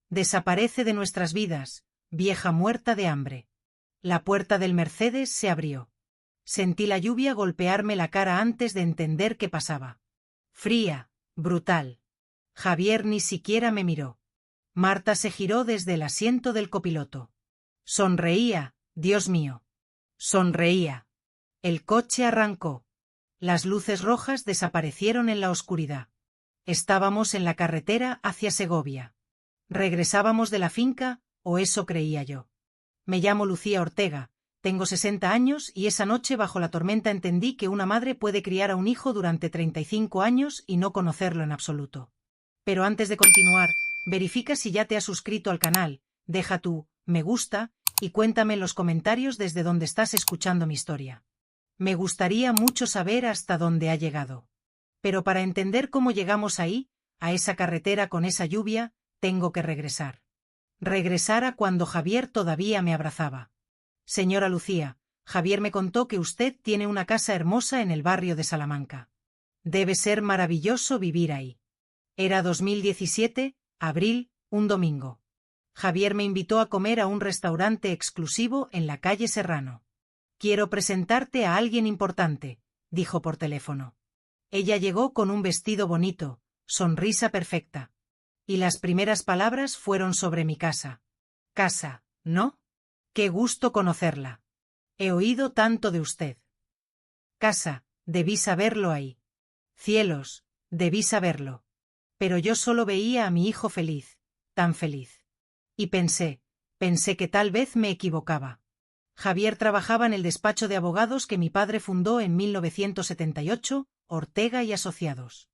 Desaparece de nuestras vidas, vieja muerta de hambre. La puerta del Mercedes se abrió. Sentí la lluvia golpearme la cara antes de entender qué pasaba. Fría, brutal. Javier ni siquiera me miró. Marta se giró desde el asiento del copiloto. Sonreía, Dios mío. Sonreía. El coche arrancó. Las luces rojas desaparecieron en la oscuridad. Estábamos en la carretera hacia Segovia. ¿Regresábamos de la finca, o eso creía yo? Me llamo Lucía Ortega, tengo 60 años y esa noche bajo la tormenta entendí que una madre puede criar a un hijo durante 35 años y no conocerlo en absoluto. Pero antes de continuar, verifica si ya te has suscrito al canal, deja tu me gusta y cuéntame en los comentarios desde dónde estás escuchando mi historia. Me gustaría mucho saber hasta dónde ha llegado. Pero para entender cómo llegamos ahí, a esa carretera con esa lluvia, tengo que regresar. Regresar a cuando Javier todavía me abrazaba. Señora Lucía, Javier me contó que usted tiene una casa hermosa en el barrio de Salamanca. Debe ser maravilloso vivir ahí. Era 2017, abril, un domingo. Javier me invitó a comer a un restaurante exclusivo en la calle Serrano. Quiero presentarte a alguien importante, dijo por teléfono. Ella llegó con un vestido bonito, sonrisa perfecta. Y las primeras palabras fueron sobre mi casa. Casa, ¿no? Qué gusto conocerla. He oído tanto de usted. Casa, debí saberlo ahí. Cielos, debí saberlo. Pero yo solo veía a mi hijo feliz, tan feliz. Y pensé que tal vez me equivocaba. Javier trabajaba en el despacho de abogados que mi padre fundó en 1978, Ortega y Asociados.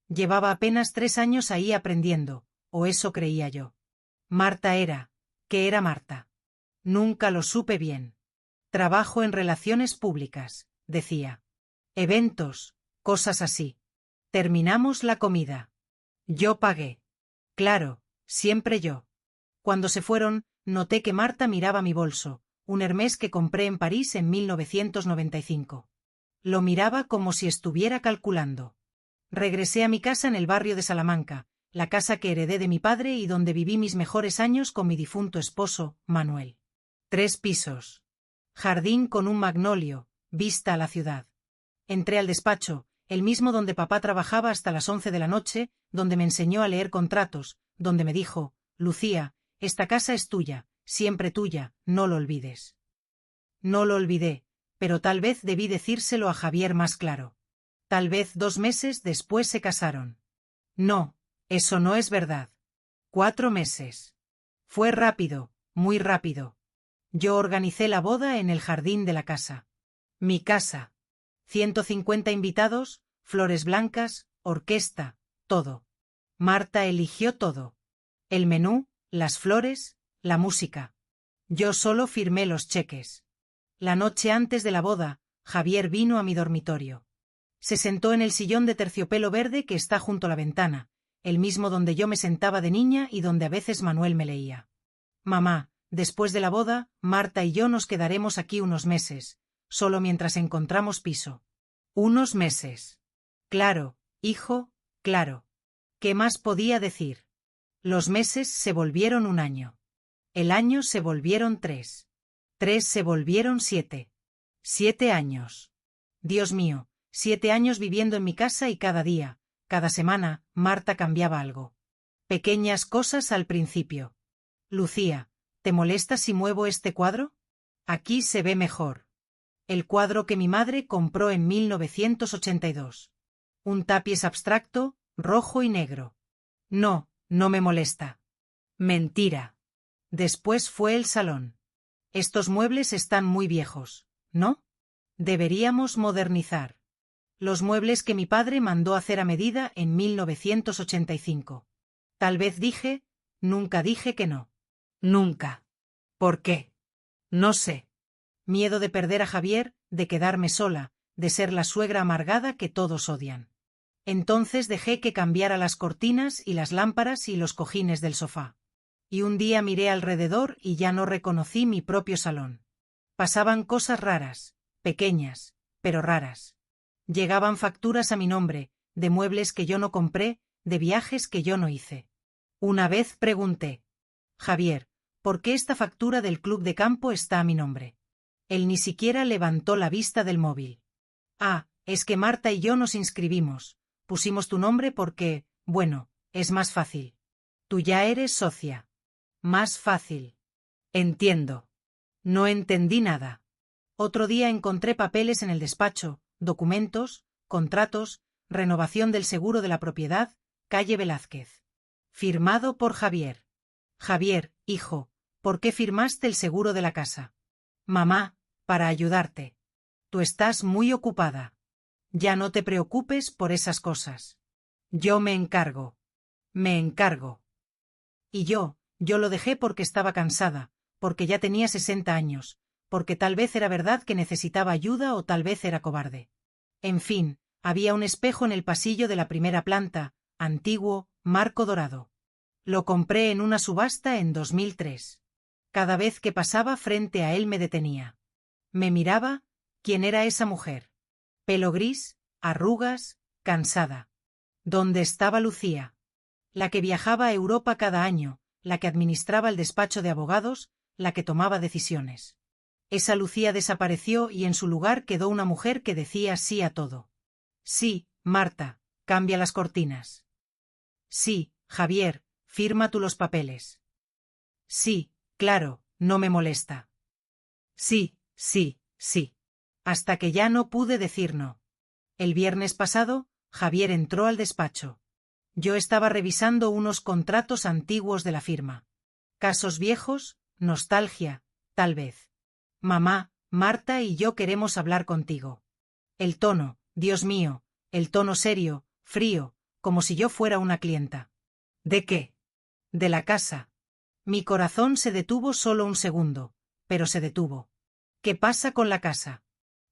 Llevaba apenas 3 años ahí aprendiendo, o eso creía yo. Marta era, ¿qué era Marta? Nunca lo supe bien. Trabajo en relaciones públicas, decía. Eventos, cosas así. Terminamos la comida. Yo pagué. Claro, siempre yo. Cuando se fueron, noté que Marta miraba mi bolso, un Hermès que compré en París en 1995. Lo miraba como si estuviera calculando. Regresé a mi casa en el barrio de Salamanca, la casa que heredé de mi padre y donde viví mis mejores años con mi difunto esposo, Manuel. 3 pisos. Jardín con un magnolio, vista a la ciudad. Entré al despacho, el mismo donde papá trabajaba hasta las 11 de la noche, donde me enseñó a leer contratos, donde me dijo, Lucía, esta casa es tuya, siempre tuya, no lo olvides. No lo olvidé, pero tal vez debí decírselo a Javier más claro. Tal vez 2 meses después se casaron. No, eso no es verdad. 4 meses. Fue rápido, muy rápido. Yo organicé la boda en el jardín de la casa. Mi casa. 150 invitados, flores blancas, orquesta, todo. Marta eligió todo. El menú, las flores, la música. Yo solo firmé los cheques. La noche antes de la boda, Javier vino a mi dormitorio. Se sentó en el sillón de terciopelo verde que está junto a la ventana, el mismo donde yo me sentaba de niña y donde a veces Manuel me leía. Mamá, después de la boda, Marta y yo nos quedaremos aquí unos meses, solo mientras encontramos piso. Unos meses. Claro, hijo, claro. ¿Qué más podía decir? Los meses se volvieron 1 año. El año se volvieron 3. 3 se volvieron 7. 7 años. Dios mío, 7 años viviendo en mi casa y cada día, cada semana, Marta cambiaba algo. Pequeñas cosas al principio. Lucía, ¿te molesta si muevo este cuadro? Aquí se ve mejor. El cuadro que mi madre compró en 1982. Un tapiz abstracto, rojo y negro. No, no me molesta. Mentira. Después fue el salón. Estos muebles están muy viejos, ¿no? Deberíamos modernizar. Los muebles que mi padre mandó hacer a medida en 1985. Tal vez dije, nunca dije que no. Nunca. ¿Por qué? No sé. Miedo de perder a Javier, de quedarme sola, de ser la suegra amargada que todos odian. Entonces dejé que cambiara las cortinas y las lámparas y los cojines del sofá. Y un día miré alrededor y ya no reconocí mi propio salón. Pasaban cosas raras, pequeñas, pero raras. Llegaban facturas a mi nombre, de muebles que yo no compré, de viajes que yo no hice. Una vez pregunté, Javier, ¿por qué esta factura del club de campo está a mi nombre? Él ni siquiera levantó la vista del móvil. Ah, es que Marta y yo nos inscribimos. Pusimos tu nombre porque, bueno, es más fácil. Tú ya eres socia. Más fácil. Entiendo. No entendí nada. Otro día encontré papeles en el despacho, documentos, contratos, renovación del seguro de la propiedad, calle Velázquez. Firmado por Javier. Javier, hijo, ¿por qué firmaste el seguro de la casa? Mamá, para ayudarte. Tú estás muy ocupada. Ya no te preocupes por esas cosas. Yo me encargo. Me encargo. Y yo lo dejé porque estaba cansada, porque ya tenía 60 años, porque tal vez era verdad que necesitaba ayuda o tal vez era cobarde. En fin, había un espejo en el pasillo de la primera planta, antiguo, marco dorado. Lo compré en una subasta en 2003. Cada vez que pasaba frente a él me detenía. Me miraba. ¿Quién era esa mujer? Pelo gris, arrugas, cansada. ¿Dónde estaba Lucía? La que viajaba a Europa cada año, la que administraba el despacho de abogados, la que tomaba decisiones. Esa Lucía desapareció y en su lugar quedó una mujer que decía sí a todo. Sí, Marta, cambia las cortinas. Sí, Javier, firma tú los papeles. Sí, claro, no me molesta. Sí, sí, sí. Hasta que ya no pude decir no. El viernes pasado, Javier entró al despacho. Yo estaba revisando unos contratos antiguos de la firma. Casos viejos, nostalgia, tal vez. Mamá, Marta y yo queremos hablar contigo. El tono, Dios mío, el tono serio, frío, como si yo fuera una clienta. ¿De qué? De la casa. Mi corazón se detuvo solo un segundo, pero se detuvo. ¿Qué pasa con la casa?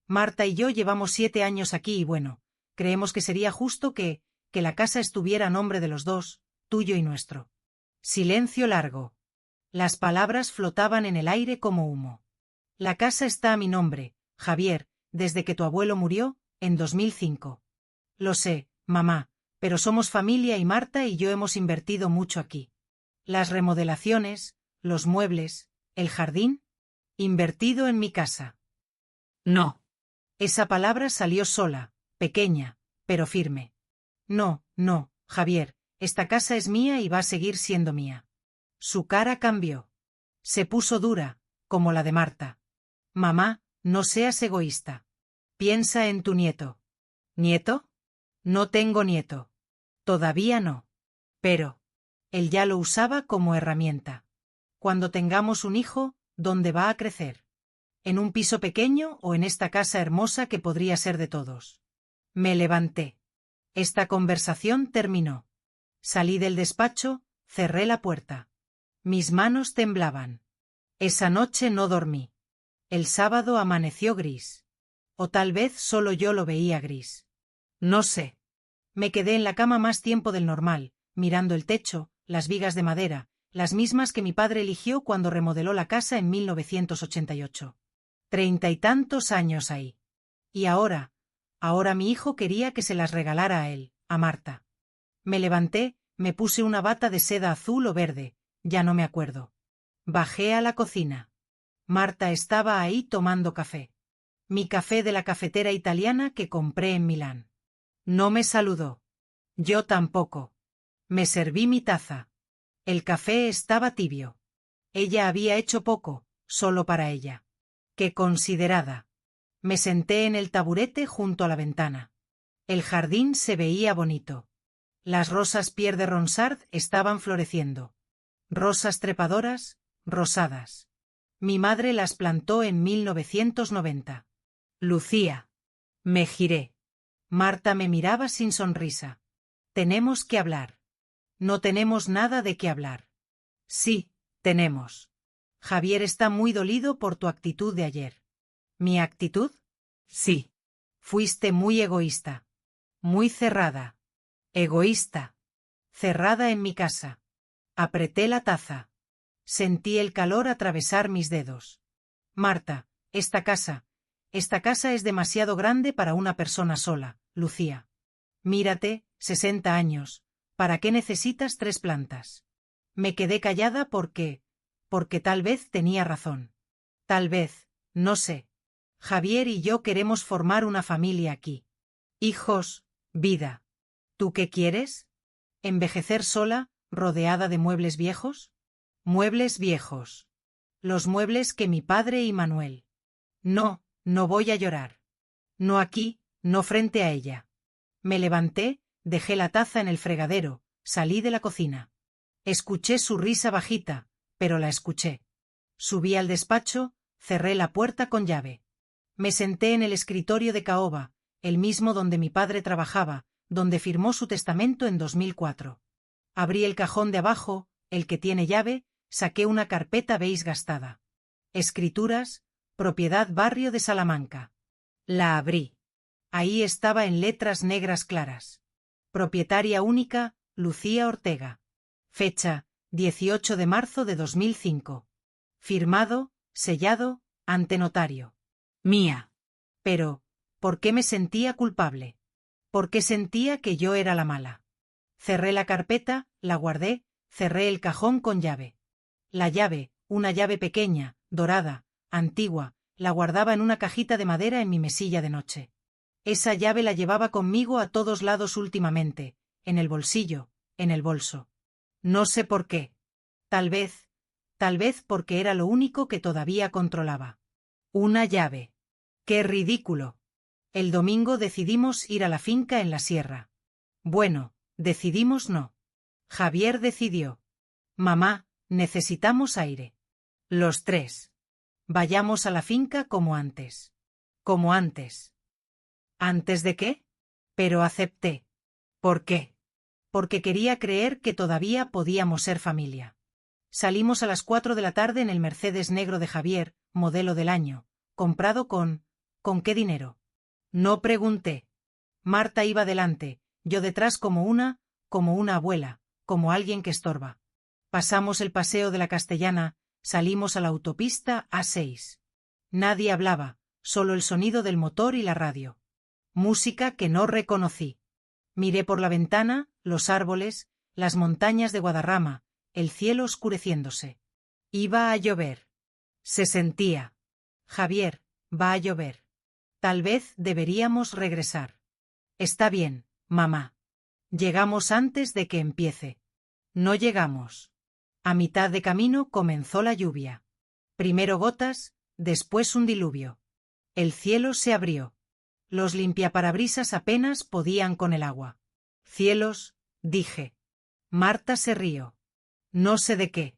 Marta y yo llevamos 7 años aquí y bueno, creemos que sería justo que la casa estuviera a nombre de los dos, tuyo y nuestro. Silencio largo. Las palabras flotaban en el aire como humo. La casa está a mi nombre, Javier, desde que tu abuelo murió, en 2005. Lo sé, mamá, pero somos familia y Marta y yo hemos invertido mucho aquí. Las remodelaciones, los muebles, el jardín, invertido en mi casa. No. Esa palabra salió sola, pequeña, pero firme. No, no, Javier, esta casa es mía y va a seguir siendo mía. Su cara cambió. Se puso dura, como la de Marta. Mamá, no seas egoísta. Piensa en tu nieto. ¿Nieto? No tengo nieto. Todavía no. Pero él ya lo usaba como herramienta. Cuando tengamos un hijo, ¿dónde va a crecer? ¿En un piso pequeño o en esta casa hermosa que podría ser de todos? Me levanté. Esta conversación terminó. Salí del despacho, cerré la puerta. Mis manos temblaban. Esa noche no dormí. El sábado amaneció gris. O tal vez solo yo lo veía gris. No sé. Me quedé en la cama más tiempo del normal, mirando el techo, las vigas de madera, las mismas que mi padre eligió cuando remodeló la casa en 1988. 30 y tantos años ahí. Y ahora mi hijo quería que se las regalara a él, a Marta. Me levanté, me puse una bata de seda azul o verde, ya no me acuerdo. Bajé a la cocina. Marta estaba ahí tomando café. Mi café de la cafetera italiana que compré en Milán. No me saludó. Yo tampoco. Me serví mi taza. El café estaba tibio. Ella había hecho poco, solo para ella. Qué considerada. Me senté en el taburete junto a la ventana. El jardín se veía bonito. Las rosas Pierre de Ronsard estaban floreciendo. Rosas trepadoras, rosadas. Mi madre las plantó en 1990. Lucía. Me giré. Marta me miraba sin sonrisa. Tenemos que hablar. No tenemos nada de qué hablar. Sí, tenemos. Javier está muy dolido por tu actitud de ayer. ¿Mi actitud? Sí. Fuiste muy egoísta. Muy cerrada. Egoísta. Cerrada en mi casa. Apreté la taza. Sentí el calor atravesar mis dedos. Marta, esta casa es demasiado grande para una persona sola, Lucía. Mírate, 60 años. ¿Para qué necesitas 3 plantas? Me quedé callada porque tal vez tenía razón. Tal vez, no sé. Javier y yo queremos formar una familia aquí. Hijos, vida. ¿Tú qué quieres? ¿Envejecer sola, rodeada de muebles viejos? Muebles viejos. Los muebles que mi padre y Manuel. No, no voy a llorar. No aquí, no frente a ella. Me levanté, dejé la taza en el fregadero, salí de la cocina. Escuché su risa bajita, pero la escuché. Subí al despacho, cerré la puerta con llave. Me senté en el escritorio de caoba, el mismo donde mi padre trabajaba, donde firmó su testamento en 2004. Abrí el cajón de abajo, el que tiene llave, saqué una carpeta beige gastada. Escrituras, propiedad barrio de Salamanca. La abrí. Ahí estaba en letras negras claras. Propietaria única, Lucía Ortega. Fecha, 18 de marzo de 2005. Firmado, sellado, ante notario. Mía. Pero, ¿por qué me sentía culpable? ¿Por qué sentía que yo era la mala? Cerré la carpeta, la guardé, cerré el cajón con llave. La llave, una llave pequeña, dorada, antigua, la guardaba en una cajita de madera en mi mesilla de noche. Esa llave la llevaba conmigo a todos lados últimamente, en el bolsillo, en el bolso. No sé por qué. Tal vez porque era lo único que todavía controlaba. Una llave. ¡Qué ridículo! El domingo decidimos ir a la finca en la sierra. Bueno, decidimos no. Javier decidió. Mamá, necesitamos aire. Los tres. Vayamos a la finca como antes. Como antes. ¿Antes de qué? Pero acepté. ¿Por qué? Porque quería creer que todavía podíamos ser familia. Salimos a las 4 de la tarde en el Mercedes negro de Javier, modelo del año, comprado ¿con qué dinero? No pregunté. Marta iba delante, yo detrás como una abuela, como alguien que estorba. Pasamos el paseo de la Castellana, salimos a la autopista A6. Nadie hablaba, solo el sonido del motor y la radio. Música que no reconocí. Miré por la ventana, los árboles, las montañas de Guadarrama, el cielo oscureciéndose. Iba a llover. Se sentía. Javier, va a llover. Tal vez deberíamos regresar. Está bien, mamá. Llegamos antes de que empiece. No llegamos. A mitad de camino comenzó la lluvia. Primero gotas, después un diluvio. El cielo se abrió. Los limpiaparabrisas apenas podían con el agua. Cielos, dije. Marta se rió. No sé de qué.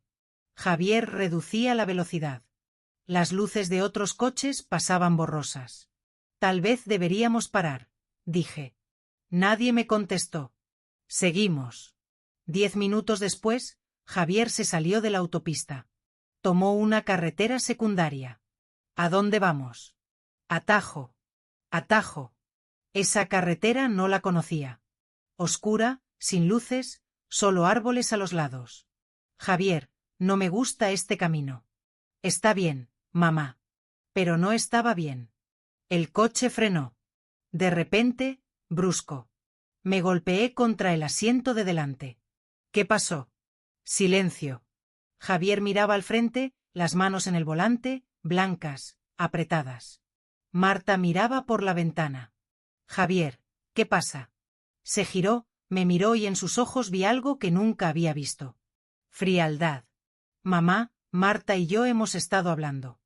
Javier reducía la velocidad. Las luces de otros coches pasaban borrosas. Tal vez deberíamos parar, dije. Nadie me contestó. Seguimos. 10 minutos después, Javier se salió de la autopista. Tomó una carretera secundaria. ¿A dónde vamos? Atajo. Atajo. Esa carretera no la conocía. Oscura, sin luces, solo árboles a los lados. Javier, no me gusta este camino. Está bien, mamá. Pero no estaba bien. El coche frenó. De repente, brusco. Me golpeé contra el asiento de delante. ¿Qué pasó? Silencio. Javier miraba al frente, las manos en el volante, blancas, apretadas. Marta miraba por la ventana. Javier, ¿qué pasa? Se giró, me miró y en sus ojos vi algo que nunca había visto. Frialdad. Mamá, Marta y yo hemos estado hablando.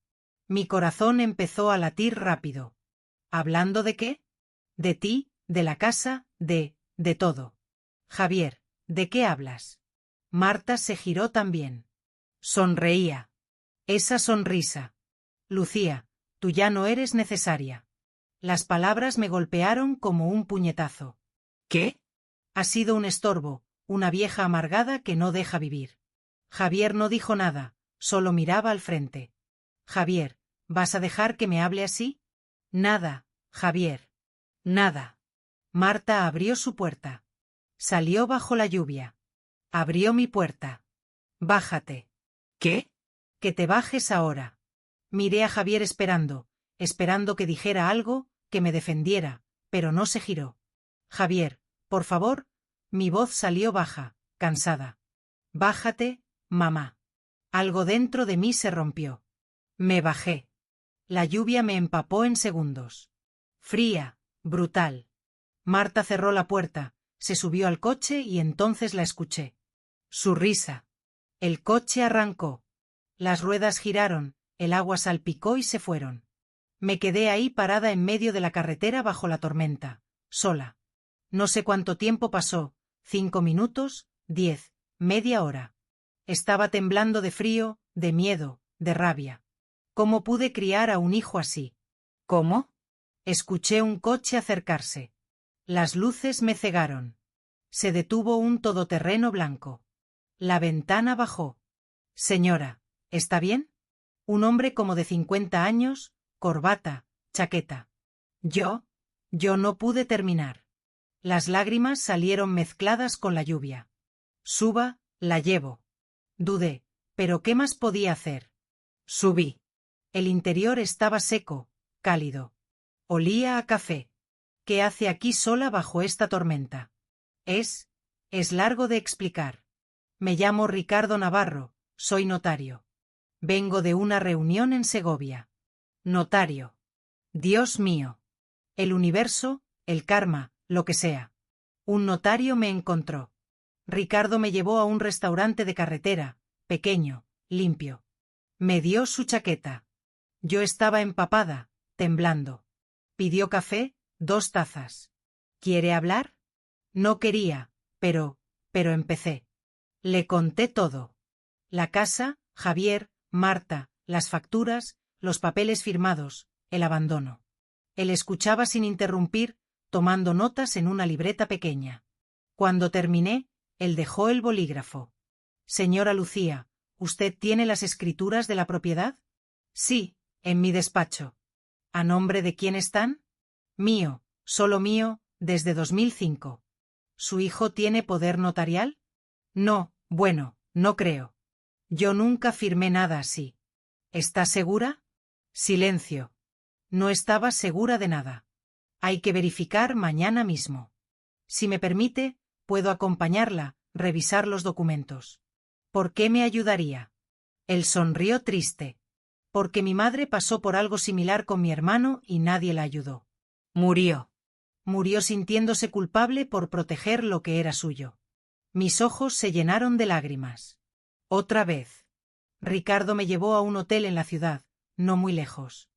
Mi corazón empezó a latir rápido. ¿Hablando de qué? De ti, de la casa, de todo. Javier, ¿de qué hablas? Marta se giró también. Sonreía. Esa sonrisa. Lucía, tú ya no eres necesaria. Las palabras me golpearon como un puñetazo. ¿Qué? Ha sido un estorbo, una vieja amargada que no deja vivir. Javier no dijo nada, solo miraba al frente. Javier, ¿vas a dejar que me hable así? Nada, Javier. Nada. Marta abrió su puerta. Salió bajo la lluvia. Abrió mi puerta. Bájate. ¿Qué? Que te bajes ahora. Miré a Javier esperando que dijera algo, que me defendiera, pero no se giró. Javier, por favor, mi voz salió baja, cansada. Bájate, mamá. Algo dentro de mí se rompió. Me bajé. La lluvia me empapó en segundos. Fría, brutal. Marta cerró la puerta, se subió al coche y entonces la escuché. Su risa. El coche arrancó. Las ruedas giraron, el agua salpicó y se fueron. Me quedé ahí parada en medio de la carretera bajo la tormenta, sola. No sé cuánto tiempo pasó, 5 minutos, 10, media hora. Estaba temblando de frío, de miedo, de rabia. ¿Cómo pude criar a un hijo así? ¿Cómo? Escuché un coche acercarse. Las luces me cegaron. Se detuvo un todoterreno blanco. La ventana bajó. Señora, ¿está bien? Un hombre como de 50 años, corbata, chaqueta. Yo no pude terminar. Las lágrimas salieron mezcladas con la lluvia. Suba, la llevo. Dudé, pero ¿qué más podía hacer? Subí. El interior estaba seco, cálido. Olía a café. ¿Qué hace aquí sola bajo esta tormenta? Es largo de explicar. Me llamo Ricardo Navarro, soy notario. Vengo de una reunión en Segovia. Notario. Dios mío. El universo, el karma, lo que sea. Un notario me encontró. Ricardo me llevó a un restaurante de carretera, pequeño, limpio. Me dio su chaqueta. Yo estaba empapada, temblando. Pidió café, 2 tazas. ¿Quiere hablar? No quería, pero empecé. Le conté todo. La casa, Javier, Marta, las facturas, los papeles firmados, el abandono. Él escuchaba sin interrumpir, tomando notas en una libreta pequeña. Cuando terminé, él dejó el bolígrafo. Señora Lucía, ¿usted tiene las escrituras de la propiedad? Sí, en mi despacho. ¿A nombre de quién están? Mío, solo mío, desde 2005. ¿Su hijo tiene poder notarial? No, bueno, no creo. Yo nunca firmé nada así. ¿Está segura? Silencio. No estaba segura de nada. Hay que verificar mañana mismo. Si me permite, puedo acompañarla, revisar los documentos. ¿Por qué me ayudaría? Él sonrió triste. Porque mi madre pasó por algo similar con mi hermano y nadie la ayudó. Murió. Murió sintiéndose culpable por proteger lo que era suyo. Mis ojos se llenaron de lágrimas. Otra vez. Ricardo me llevó a un hotel en la ciudad, no muy lejos.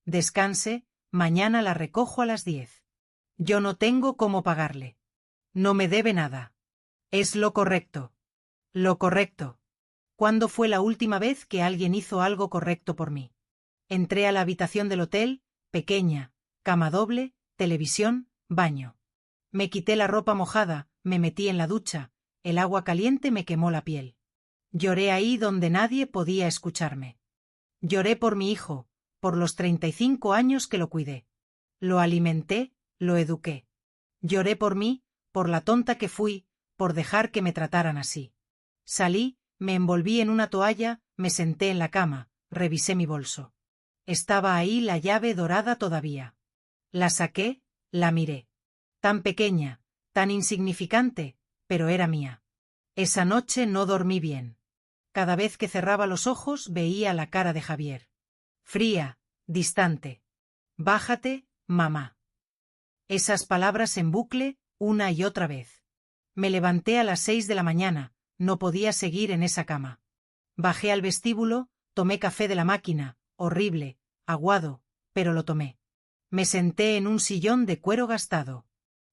Descanse, mañana la recojo a las 10. Yo no tengo cómo pagarle. No me debe nada. Es lo correcto. Lo correcto. ¿Cuándo fue la última vez que alguien hizo algo correcto por mí? Entré a la habitación del hotel, pequeña, cama doble, televisión, baño. Me quité la ropa mojada, me metí en la ducha, el agua caliente me quemó la piel. Lloré ahí donde nadie podía escucharme. Lloré por mi hijo, por los 35 años que lo cuidé. Lo alimenté, lo eduqué. Lloré por mí, por la tonta que fui, por dejar que me trataran así. Salí, me envolví en una toalla, me senté en la cama, revisé mi bolso. Estaba ahí la llave dorada todavía. La saqué, la miré. Tan pequeña, tan insignificante, pero era mía. Esa noche no dormí bien. Cada vez que cerraba los ojos veía la cara de Javier. Fría, distante. Bájate, mamá. Esas palabras en bucle, una y otra vez. Me levanté a las 6 de la mañana, no podía seguir en esa cama. Bajé al vestíbulo, tomé café de la máquina, horrible, aguado, pero lo tomé. Me senté en un sillón de cuero gastado.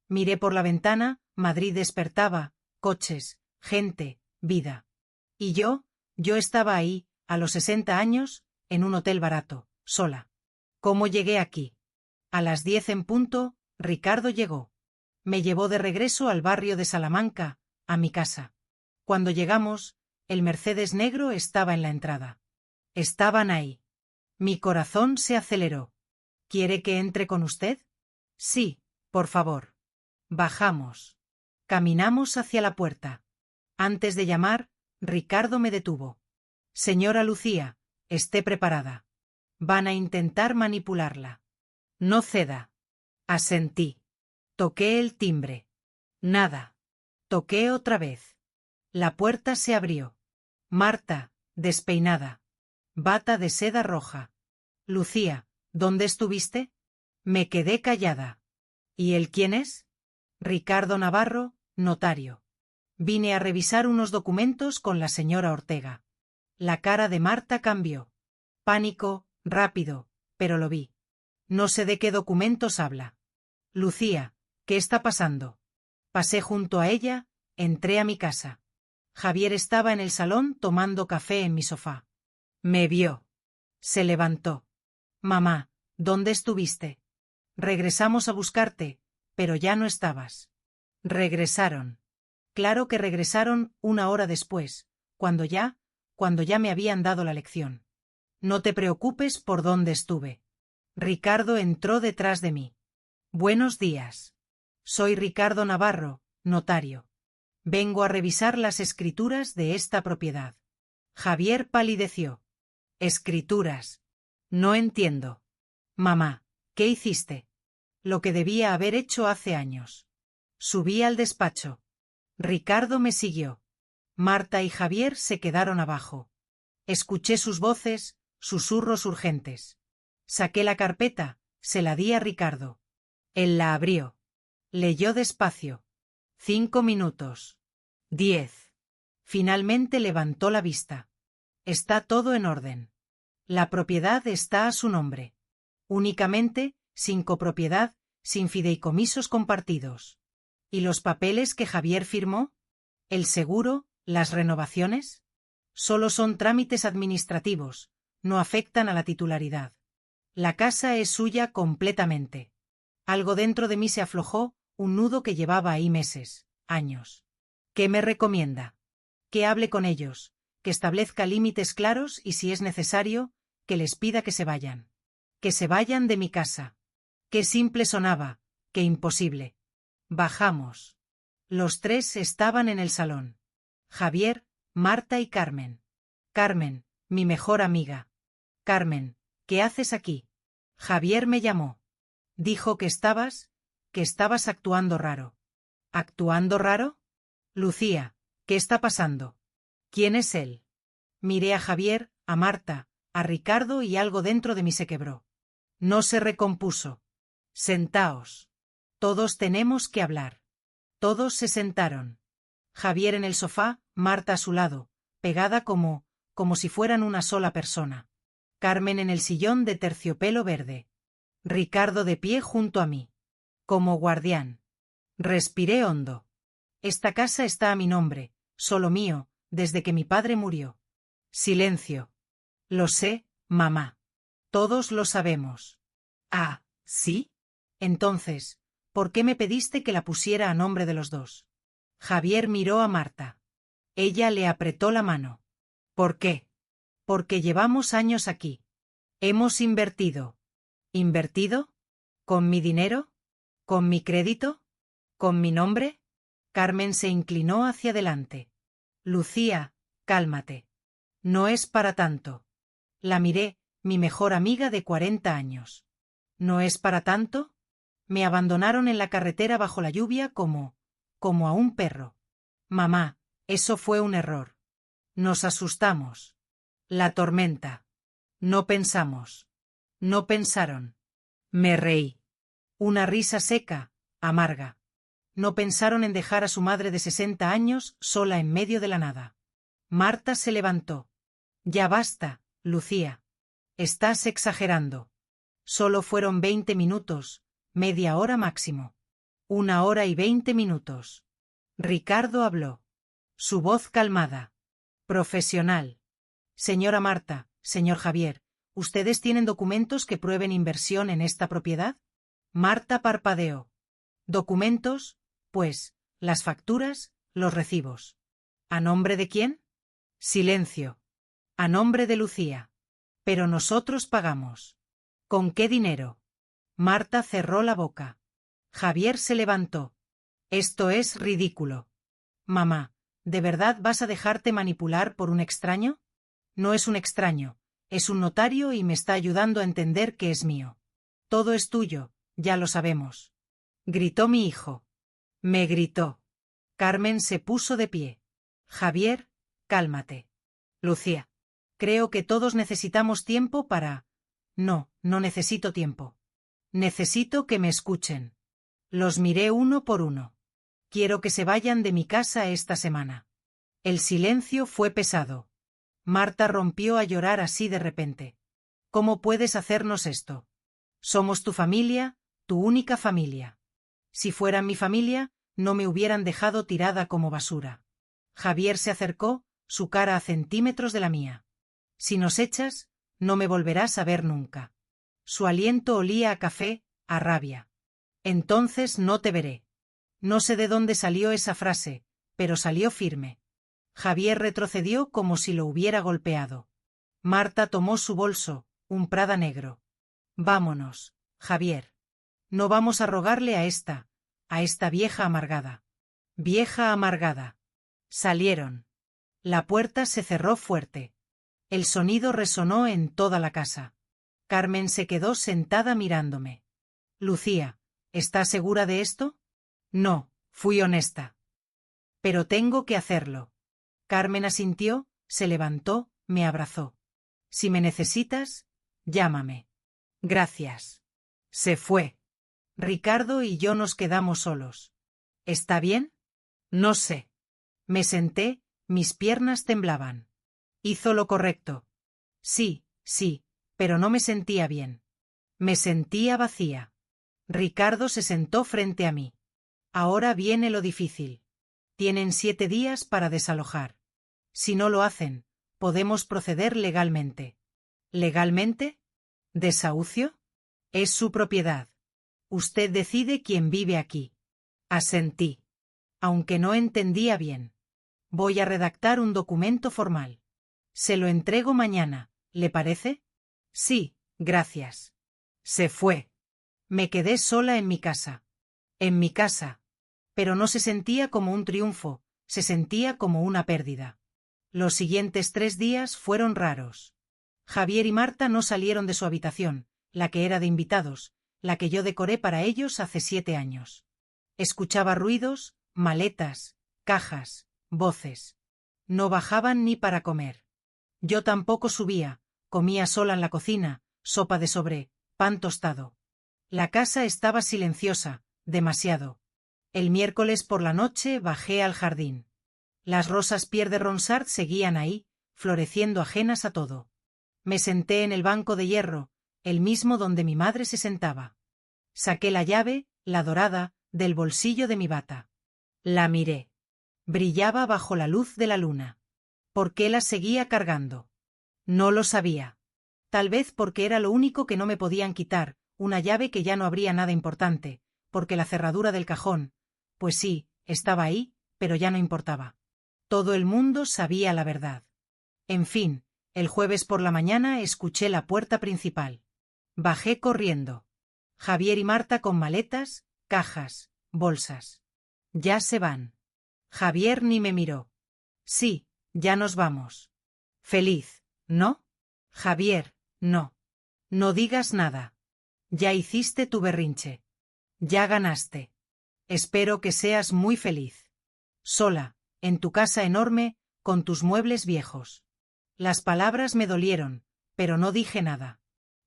Miré por la ventana, Madrid despertaba, coches, gente, vida. Y yo estaba ahí, a los 60 años, en un hotel barato, sola. ¿Cómo llegué aquí? A las 10 en punto, Ricardo llegó. Me llevó de regreso al barrio de Salamanca, a mi casa. Cuando llegamos, el Mercedes negro estaba en la entrada. Estaban ahí. Mi corazón se aceleró. ¿Quiere que entre con usted? Sí, por favor. Bajamos. Caminamos hacia la puerta. Antes de llamar, Ricardo me detuvo. Señora Lucía, esté preparada. Van a intentar manipularla. No ceda. Asentí. Toqué el timbre. Nada. Toqué otra vez. La puerta se abrió. Marta, despeinada. Bata de seda roja. Lucía, ¿dónde estuviste? Me quedé callada. ¿Y él quién es? Ricardo Navarro, notario. Vine a revisar unos documentos con la señora Ortega. La cara de Marta cambió. Pánico, rápido, pero lo vi. No sé de qué documentos habla. Lucía, ¿qué está pasando? Pasé junto a ella, entré a mi casa. Javier estaba en el salón tomando café en mi sofá. Me vio. Se levantó. Mamá, ¿dónde estuviste? Regresamos a buscarte, pero ya no estabas. Regresaron. Claro que regresaron una hora después, cuando ya me habían dado la lección. No te preocupes por dónde estuve. Ricardo entró detrás de mí. Buenos días. Soy Ricardo Navarro, notario. Vengo a revisar las escrituras de esta propiedad. Javier palideció. Escrituras. No entiendo. Mamá, ¿qué hiciste? Lo que debía haber hecho hace años. Subí al despacho. Ricardo me siguió. Marta y Javier se quedaron abajo. Escuché sus voces, susurros urgentes. Saqué la carpeta, se la di a Ricardo. Él la abrió. Leyó despacio. 5 minutos. 10. Finalmente levantó la vista. Está todo en orden. La propiedad está a su nombre. Únicamente, sin copropiedad, sin fideicomisos compartidos. ¿Y los papeles que Javier firmó? ¿El seguro, las renovaciones? Solo son trámites administrativos, no afectan a la titularidad. La casa es suya completamente. Algo dentro de mí se aflojó, un nudo que llevaba ahí meses, años. ¿Qué me recomienda? Que hable con ellos, que establezca límites claros y, si es necesario, que les pida que se vayan. Que se vayan de mi casa. Qué simple sonaba, qué imposible. Bajamos. Los tres estaban en el salón. Javier, Marta y Carmen. Carmen, mi mejor amiga. Carmen, ¿qué haces aquí? Javier me llamó. Dijo que estabas actuando raro. ¿Actuando raro? Lucía, ¿qué está pasando? ¿Quién es él? Miré a Javier, a Marta, a Ricardo y algo dentro de mí se quebró. No se recompuso. Sentaos. Todos tenemos que hablar. Todos se sentaron. Javier en el sofá, Marta a su lado, pegada como si fueran una sola persona. Carmen en el sillón de terciopelo verde. Ricardo de pie junto a mí. Como guardián. Respiré hondo. Esta casa está a mi nombre, solo mío, desde que mi padre murió. Silencio. Lo sé, mamá. Todos lo sabemos. Ah, ¿sí? Entonces, ¿por qué me pediste que la pusiera a nombre de los dos? Javier miró a Marta. Ella le apretó la mano. ¿Por qué? Porque llevamos años aquí. Hemos invertido. ¿Invertido? ¿Con mi dinero? ¿Con mi crédito? ¿Con mi nombre? Carmen se inclinó hacia adelante. Lucía, cálmate. No es para tanto. La miré, mi mejor amiga de 40 años. ¿No es para tanto? Me abandonaron en la carretera bajo la lluvia como a un perro. Mamá, eso fue un error. Nos asustamos. La tormenta. No pensamos. No pensaron. Me reí. Una risa seca, amarga. No pensaron en dejar a su madre de 60 años sola en medio de la nada. Marta se levantó. Ya basta, Lucía. Estás exagerando. Solo fueron 20 minutos, media hora máximo. 1 hora y 20 minutos. Ricardo habló. Su voz calmada. Profesional. Señora Marta, señor Javier, ¿ustedes tienen documentos que prueben inversión en esta propiedad? Marta parpadeó. ¿Documentos? Pues, las facturas, los recibos. ¿A nombre de quién? Silencio. A nombre de Lucía. Pero nosotros pagamos. ¿Con qué dinero? Marta cerró la boca. Javier se levantó. Esto es ridículo. Mamá, ¿de verdad vas a dejarte manipular por un extraño? No es un extraño, es un notario y me está ayudando a entender que es mío. Todo es tuyo, ya lo sabemos. Gritó mi hijo. Me gritó. Carmen se puso de pie. Javier, cálmate. Lucía. Creo que todos necesitamos tiempo para... No, no necesito tiempo. Necesito que me escuchen. Los miré uno por uno. Quiero que se vayan de mi casa esta semana. El silencio fue pesado. Marta rompió a llorar así de repente. ¿Cómo puedes hacernos esto? Somos tu familia, tu única familia. Si fueran mi familia, no me hubieran dejado tirada como basura. Javier se acercó, su cara a centímetros de la mía. Si nos echas, no me volverás a ver nunca. Su aliento olía a café, a rabia. Entonces no te veré. No sé de dónde salió esa frase, pero salió firme. Javier retrocedió como si lo hubiera golpeado. Marta tomó su bolso, un Prada negro. Vámonos, Javier. No vamos a rogarle a esta vieja amargada. Vieja amargada. Salieron. La puerta se cerró fuerte. El sonido resonó en toda la casa. Carmen se quedó sentada mirándome. Lucía, ¿estás segura de esto? No, fui honesta. Pero tengo que hacerlo. Carmen asintió, se levantó, me abrazó. Si me necesitas, llámame. Gracias. Se fue. Ricardo y yo nos quedamos solos. ¿Está bien? No sé. Me senté, mis piernas temblaban. Hizo lo correcto. Sí, sí, pero no me sentía bien. Me sentía vacía. Ricardo se sentó frente a mí. Ahora viene lo difícil. Tienen 7 días para desalojar. Si no lo hacen, podemos proceder legalmente. ¿Legalmente? ¿Desahucio? Es su propiedad. Usted decide quién vive aquí. Asentí. Aunque no entendía bien. Voy a redactar un documento formal. Se lo entrego mañana, ¿le parece? Sí, gracias. Se fue. Me quedé sola en mi casa. En mi casa. Pero no se sentía como un triunfo, se sentía como una pérdida. Los siguientes 3 días fueron raros. Javier y Marta no salieron de su habitación, la que era de invitados, la que yo decoré para ellos hace 7 años. Escuchaba ruidos, maletas, cajas, voces. No bajaban ni para comer. Yo tampoco subía, comía sola en la cocina, sopa de sobre, pan tostado. La casa estaba silenciosa, demasiado. El miércoles por la noche bajé al jardín. Las rosas Pierre de Ronsard seguían ahí, floreciendo ajenas a todo. Me senté en el banco de hierro, el mismo donde mi madre se sentaba. Saqué la llave, la dorada, del bolsillo de mi bata. La miré. Brillaba bajo la luz de la luna. ¿Por qué la seguía cargando? No lo sabía. Tal vez porque era lo único que no me podían quitar, una llave que ya no habría nada importante, porque la cerradura del cajón, pues sí, estaba ahí, pero ya no importaba. Todo el mundo sabía la verdad. En fin, el jueves por la mañana escuché la puerta principal. Bajé corriendo. Javier y Marta con maletas, cajas, bolsas. Ya se van. Javier ni me miró. Sí, ya nos vamos. Feliz, ¿no? Javier, no. No digas nada. Ya hiciste tu berrinche. Ya ganaste. Espero que seas muy feliz. Sola, en tu casa enorme, con tus muebles viejos. Las palabras me dolieron, pero no dije nada.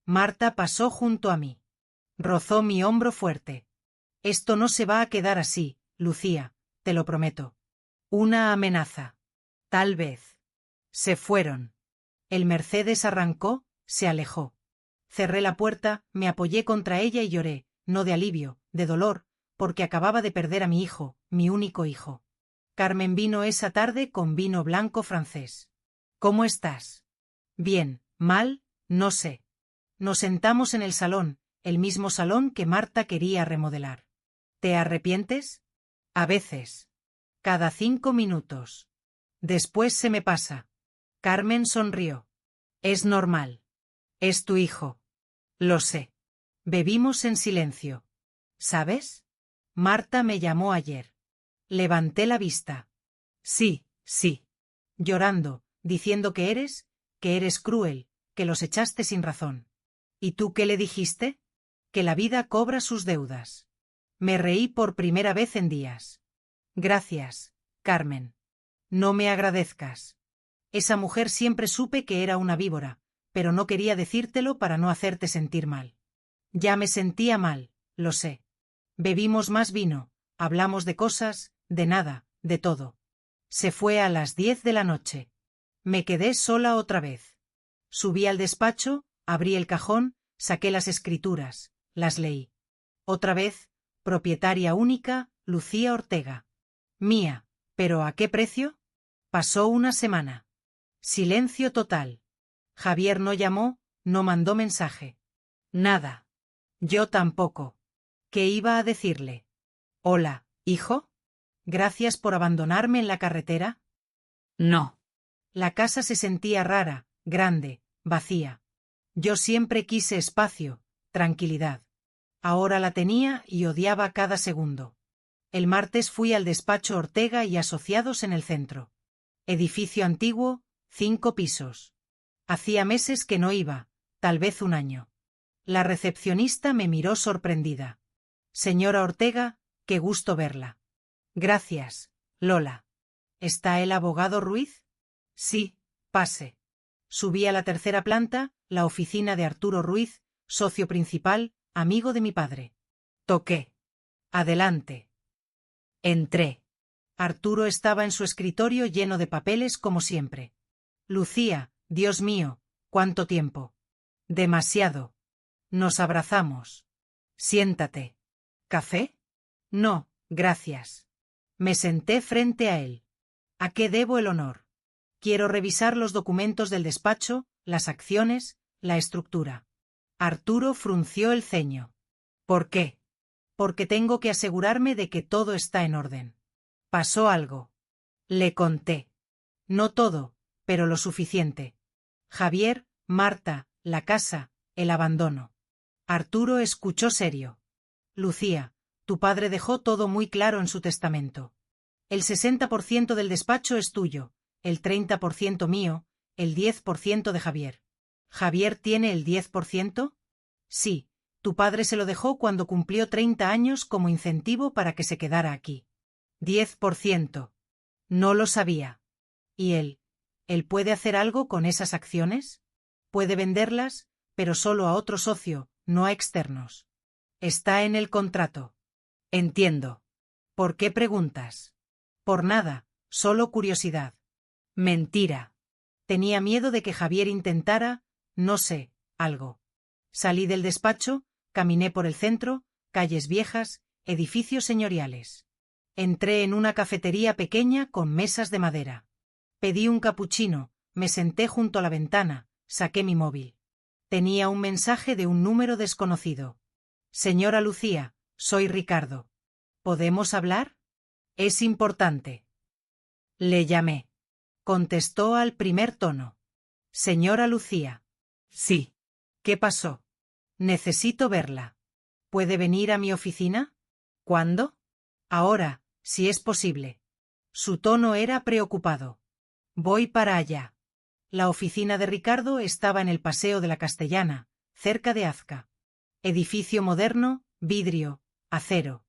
Marta pasó junto a mí. Rozó mi hombro fuerte. Esto no se va a quedar así, Lucía, te lo prometo. Una amenaza. Tal vez. Se fueron. El Mercedes arrancó, se alejó. Cerré la puerta, me apoyé contra ella y lloré, no de alivio, de dolor, porque acababa de perder a mi hijo, mi único hijo. Carmen vino esa tarde con vino blanco francés. ¿Cómo estás? Bien, mal, no sé. Nos sentamos en el salón, el mismo salón que Marta quería remodelar. ¿Te arrepientes? A veces. Cada 5 minutos. Después se me pasa. Carmen sonrió. Es normal. Es tu hijo. Lo sé. Bebimos en silencio. ¿Sabes? Marta me llamó ayer. Levanté la vista. Sí, sí. Llorando, diciendo que eres cruel, que los echaste sin razón. ¿Y tú qué le dijiste? Que la vida cobra sus deudas. Me reí por primera vez en días. Gracias, Carmen. No me agradezcas. Esa mujer siempre supe que era una víbora, pero no quería decírtelo para no hacerte sentir mal. Ya me sentía mal, lo sé. Bebimos más vino, hablamos de cosas, de nada, de todo. Se fue a las 10 de la noche. Me quedé sola otra vez. Subí al despacho, abrí el cajón, saqué las escrituras, las leí. Otra vez, propietaria única, Lucía Ortega. Mía, ¿pero a qué precio? Pasó una semana. Silencio total. Javier no llamó, no mandó mensaje. Nada. Yo tampoco. ¿Qué iba a decirle? Hola, hijo. ¿Gracias por abandonarme en la carretera? No. La casa se sentía rara, grande, vacía. Yo siempre quise espacio, tranquilidad. Ahora la tenía y odiaba cada segundo. El martes fui al despacho Ortega y Asociados en el centro. Edificio antiguo, 5 pisos. Hacía meses que no iba, tal vez un año. La recepcionista me miró sorprendida. Señora Ortega, qué gusto verla. Gracias, Lola. ¿Está el abogado Ruiz? Sí, pase. Subí a la tercera planta, la oficina de Arturo Ruiz, socio principal, amigo de mi padre. Toqué. Adelante. Entré. Arturo estaba en su escritorio lleno de papeles como siempre. Lucía, Dios mío, ¿cuánto tiempo? Demasiado. Nos abrazamos. Siéntate. ¿Café? No, gracias. Me senté frente a él. ¿A qué debo el honor? Quiero revisar los documentos del despacho, las acciones, la estructura. Arturo frunció el ceño. ¿Por qué? Porque tengo que asegurarme de que todo está en orden. Pasó algo. Le conté. No todo, pero lo suficiente. Javier, Marta, la casa, el abandono. Arturo escuchó serio. Lucía, tu padre dejó todo muy claro en su testamento. El 60% del despacho es tuyo, el 30% mío, el 10% de Javier. ¿Javier tiene el 10%? Sí, tu padre se lo dejó cuando cumplió 30 años como incentivo para que se quedara aquí. 10%. No lo sabía. ¿Y él? ¿Él puede hacer algo con esas acciones? Puede venderlas, pero solo a otro socio, no a externos. Está en el contrato. Entiendo. ¿Por qué preguntas? Por nada, solo curiosidad. Mentira. Tenía miedo de que Javier intentara, no sé, algo. Salí del despacho, caminé por el centro, calles viejas, edificios señoriales. Entré en una cafetería pequeña con mesas de madera. Pedí un capuchino, me senté junto a la ventana, saqué mi móvil. Tenía un mensaje de un número desconocido. Señora Lucía, soy Ricardo. ¿Podemos hablar? Es importante. Le llamé. Contestó al primer tono. Señora Lucía. Sí. ¿Qué pasó? Necesito verla. ¿Puede venir a mi oficina? ¿Cuándo? Ahora, si es posible. Su tono era preocupado. Voy para allá. La oficina de Ricardo estaba en el Paseo de la Castellana, cerca de Azca. Edificio moderno, vidrio, acero.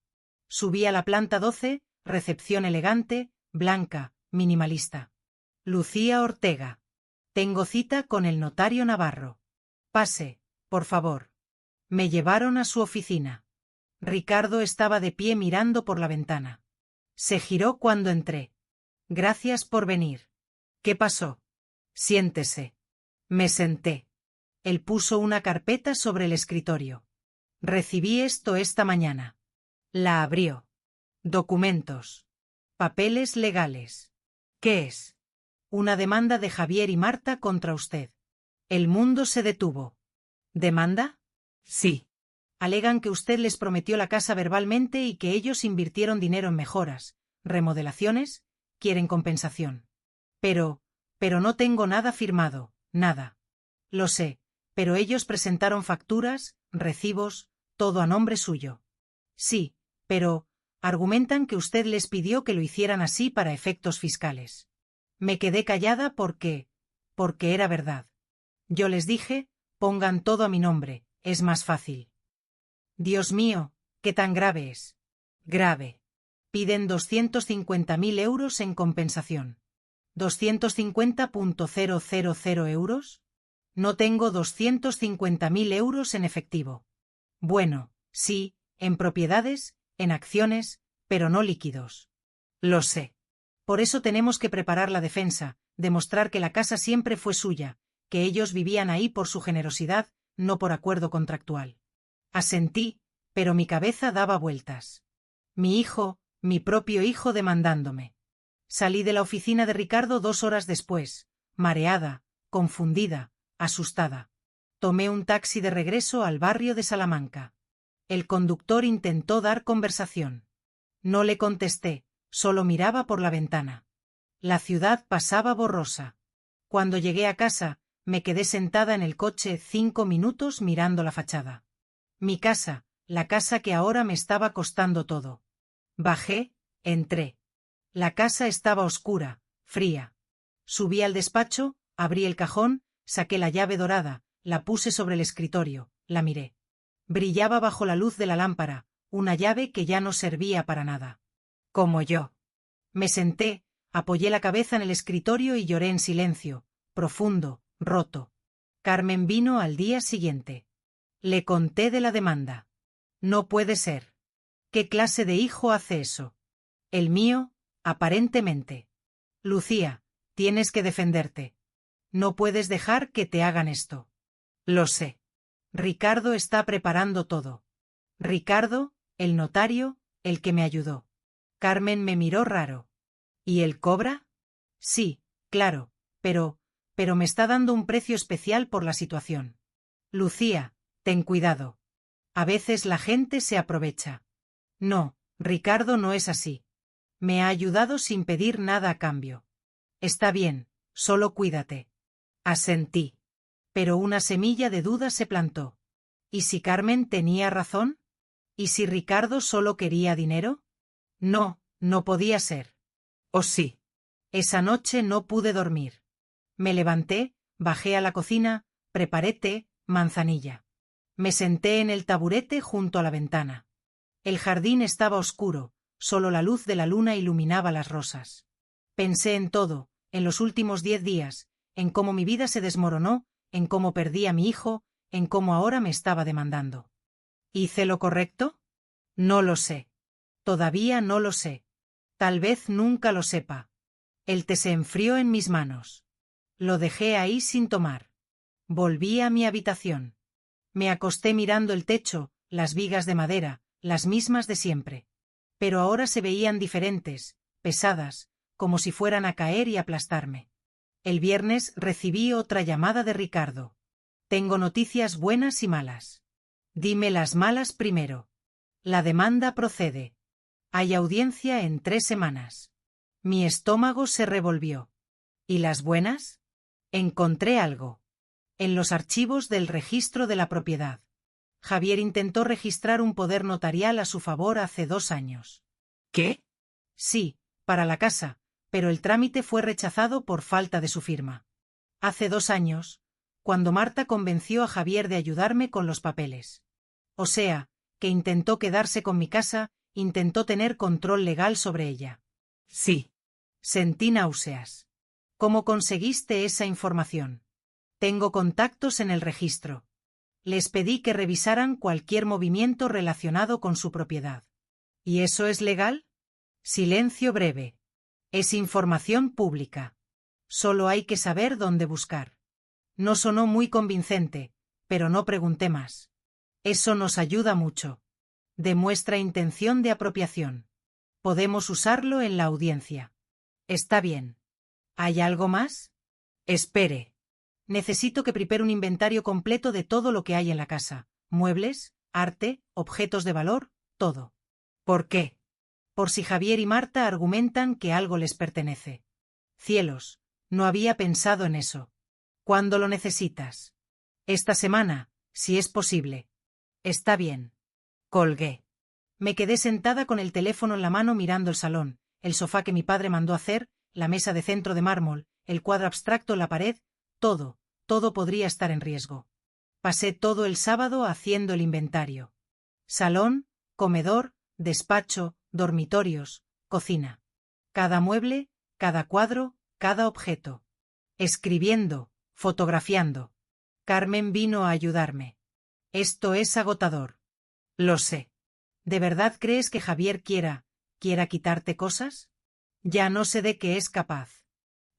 Subí a la planta 12, recepción elegante, blanca, minimalista. Lucía Ortega. Tengo cita con el notario Navarro. Pase, por favor. Me llevaron a su oficina. Ricardo estaba de pie mirando por la ventana. Se giró cuando entré. Gracias por venir. ¿Qué pasó? Siéntese. Me senté. Él puso una carpeta sobre el escritorio. Recibí esto esta mañana. La abrió. Documentos. Papeles legales. ¿Qué es? Una demanda de Javier y Marta contra usted. El mundo se detuvo. ¿Demanda? Sí. Alegan que usted les prometió la casa verbalmente y que ellos invirtieron dinero en mejoras, remodelaciones, quieren compensación. Pero no tengo nada firmado, nada. Lo sé, pero ellos presentaron facturas, recibos, todo a nombre suyo. Sí, pero argumentan que usted les pidió que lo hicieran así para efectos fiscales. Me quedé callada porque era verdad. Yo les dije, pongan todo a mi nombre, es más fácil. Dios mío, ¿qué tan grave es? Grave. Piden 250.000 euros en compensación. ¿250.000 euros? No tengo 250.000 euros en efectivo. Bueno, sí, en propiedades, en acciones, pero no líquidos. Lo sé. Por eso tenemos que preparar la defensa, demostrar que la casa siempre fue suya, que ellos vivían ahí por su generosidad, no por acuerdo contractual. Asentí, pero mi cabeza daba vueltas. Mi hijo, mi propio hijo demandándome. Salí de la oficina de Ricardo 2 horas después, mareada, confundida, asustada. Tomé un taxi de regreso al barrio de Salamanca. El conductor intentó dar conversación. No le contesté, solo miraba por la ventana. La ciudad pasaba borrosa. Cuando llegué a casa, me quedé sentada en el coche 5 minutos mirando la fachada. Mi casa, la casa que ahora me estaba costando todo. Bajé, entré. La casa estaba oscura, fría. Subí al despacho, abrí el cajón, saqué la llave dorada, la puse sobre el escritorio, la miré. Brillaba bajo la luz de la lámpara, una llave que ya no servía para nada. Como yo. Me senté, apoyé la cabeza en el escritorio y lloré en silencio, profundo, roto. Carmen vino al día siguiente. Le conté de la demanda. No puede ser. ¿Qué clase de hijo hace eso? El mío, aparentemente. Lucía, tienes que defenderte. No puedes dejar que te hagan esto. Lo sé. Ricardo está preparando todo. Ricardo, el notario, el que me ayudó. Carmen me miró raro. ¿Y él cobra? Sí, claro, pero me está dando un precio especial por la situación. Lucía, ten cuidado. A veces la gente se aprovecha. No, Ricardo no es así. Me ha ayudado sin pedir nada a cambio. Está bien, solo cuídate. Asentí. Pero una semilla de duda se plantó. ¿Y si Carmen tenía razón? ¿Y si Ricardo solo quería dinero? No, no podía ser. ¿O sí? Esa noche no pude dormir. Me levanté, bajé a la cocina, preparé té, manzanilla. Me senté en el taburete junto a la ventana. El jardín estaba oscuro, solo la luz de la luna iluminaba las rosas. Pensé en todo, en los últimos 10 días, en cómo mi vida se desmoronó, en cómo perdí a mi hijo, en cómo ahora me estaba demandando. ¿Hice lo correcto? No lo sé. Todavía no lo sé. Tal vez nunca lo sepa. El té se enfrió en mis manos. Lo dejé ahí sin tomar. Volví a mi habitación. Me acosté mirando el techo, las vigas de madera, las mismas de siempre. Pero ahora se veían diferentes, pesadas, como si fueran a caer y aplastarme. El viernes recibí otra llamada de Ricardo. Tengo noticias buenas y malas. Dime las malas primero. La demanda procede. Hay audiencia en 3 semanas. Mi estómago se revolvió. ¿Y las buenas? Encontré algo. En los archivos del registro de la propiedad. Javier intentó registrar un poder notarial a su favor hace 2 años. ¿Qué? Sí, para la casa, pero el trámite fue rechazado por falta de su firma. Hace 2 años, cuando Marta convenció a Javier de ayudarme con los papeles. O sea, que intentó quedarse con mi casa, intentó tener control legal sobre ella. Sí. Sentí náuseas. ¿Cómo conseguiste esa información? Tengo contactos en el registro. Les pedí que revisaran cualquier movimiento relacionado con su propiedad. ¿Y eso es legal? Silencio breve. Es información pública. Solo hay que saber dónde buscar. No sonó muy convincente, pero no pregunté más. Eso nos ayuda mucho. Demuestra intención de apropiación. Podemos usarlo en la audiencia. Está bien. ¿Hay algo más? Espere. Necesito que prepare un inventario completo de todo lo que hay en la casa. Muebles, arte, objetos de valor, todo. ¿Por qué? Por si Javier y Marta argumentan que algo les pertenece. Cielos, no había pensado en eso. ¿Cuándo lo necesitas? Esta semana, si es posible. Está bien. Colgué. Me quedé sentada con el teléfono en la mano mirando el salón, el sofá que mi padre mandó hacer, la mesa de centro de mármol, el cuadro abstracto en la pared, todo podría estar en riesgo. Pasé todo el sábado haciendo el inventario. Salón, comedor, despacho, dormitorios, cocina. Cada mueble, cada cuadro, cada objeto. Escribiendo, fotografiando. Carmen vino a ayudarme. Esto es agotador. Lo sé. ¿De verdad crees que Javier quiera quitarte cosas? Ya no sé de qué es capaz.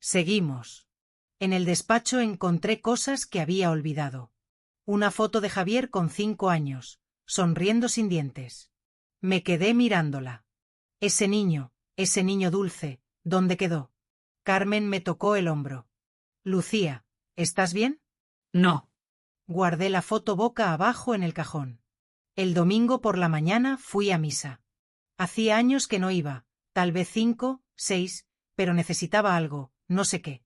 Seguimos. En el despacho encontré cosas que había olvidado. Una foto de Javier con 5 años, sonriendo sin dientes. Me quedé mirándola. Ese niño dulce, ¿dónde quedó? Carmen me tocó el hombro. Lucía, ¿estás bien? No. Guardé la foto boca abajo en el cajón. El domingo por la mañana fui a misa. Hacía años que no iba, tal vez 5, 6, pero necesitaba algo, no sé qué.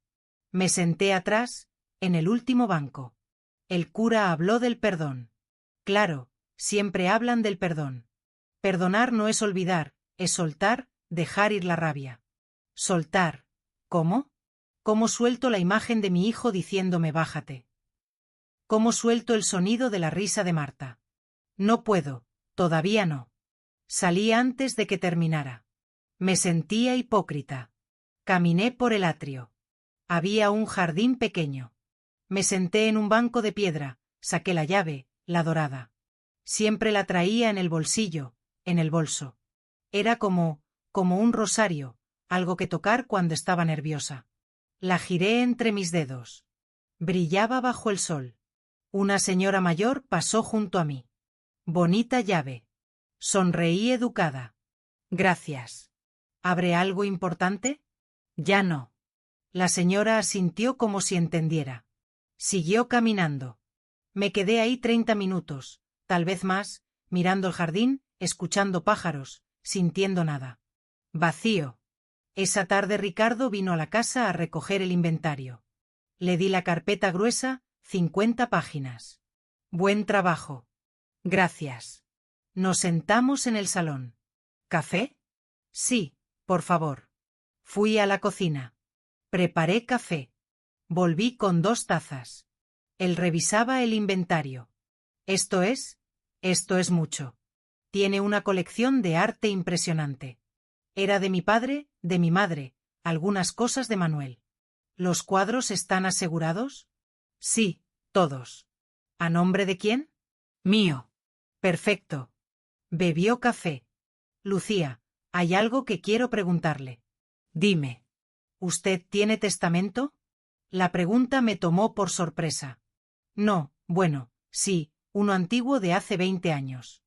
Me senté atrás, en el último banco. El cura habló del perdón. Claro, siempre hablan del perdón. Perdonar no es olvidar, es soltar, dejar ir la rabia. Soltar. ¿Cómo? ¿Cómo suelto la imagen de mi hijo diciéndome bájate? ¿Cómo suelto el sonido de la risa de Marta? No puedo, todavía no. Salí antes de que terminara. Me sentía hipócrita. Caminé por el atrio. Había un jardín pequeño. Me senté en un banco de piedra, saqué la llave, la dorada. Siempre la traía en el bolsillo, en el bolso. Era como un rosario, algo que tocar cuando estaba nerviosa. La giré entre mis dedos. Brillaba bajo el sol. Una señora mayor pasó junto a mí. Bonita llave. Sonreí educada. Gracias. ¿Habré algo importante? Ya no. La señora asintió como si entendiera. Siguió caminando. Me quedé ahí 30 minutos, tal vez más, mirando el jardín, escuchando pájaros, sintiendo nada. Vacío. Esa tarde Ricardo vino a la casa a recoger el inventario. Le di la carpeta gruesa, 50 páginas. Buen trabajo. Gracias. Nos sentamos en el salón. ¿Café? Sí, por favor. Fui a la cocina. Preparé café. Volví con 2 tazas. Él revisaba el inventario. Esto es mucho. Tiene una colección de arte impresionante. Era de mi padre, de mi madre, algunas cosas de Manuel. ¿Los cuadros están asegurados? Sí, todos. ¿A nombre de quién? Mío. Perfecto. Bebió café. Lucía, hay algo que quiero preguntarle. Dime. ¿Usted tiene testamento? La pregunta me tomó por sorpresa. No, bueno, sí, uno antiguo de hace 20 años.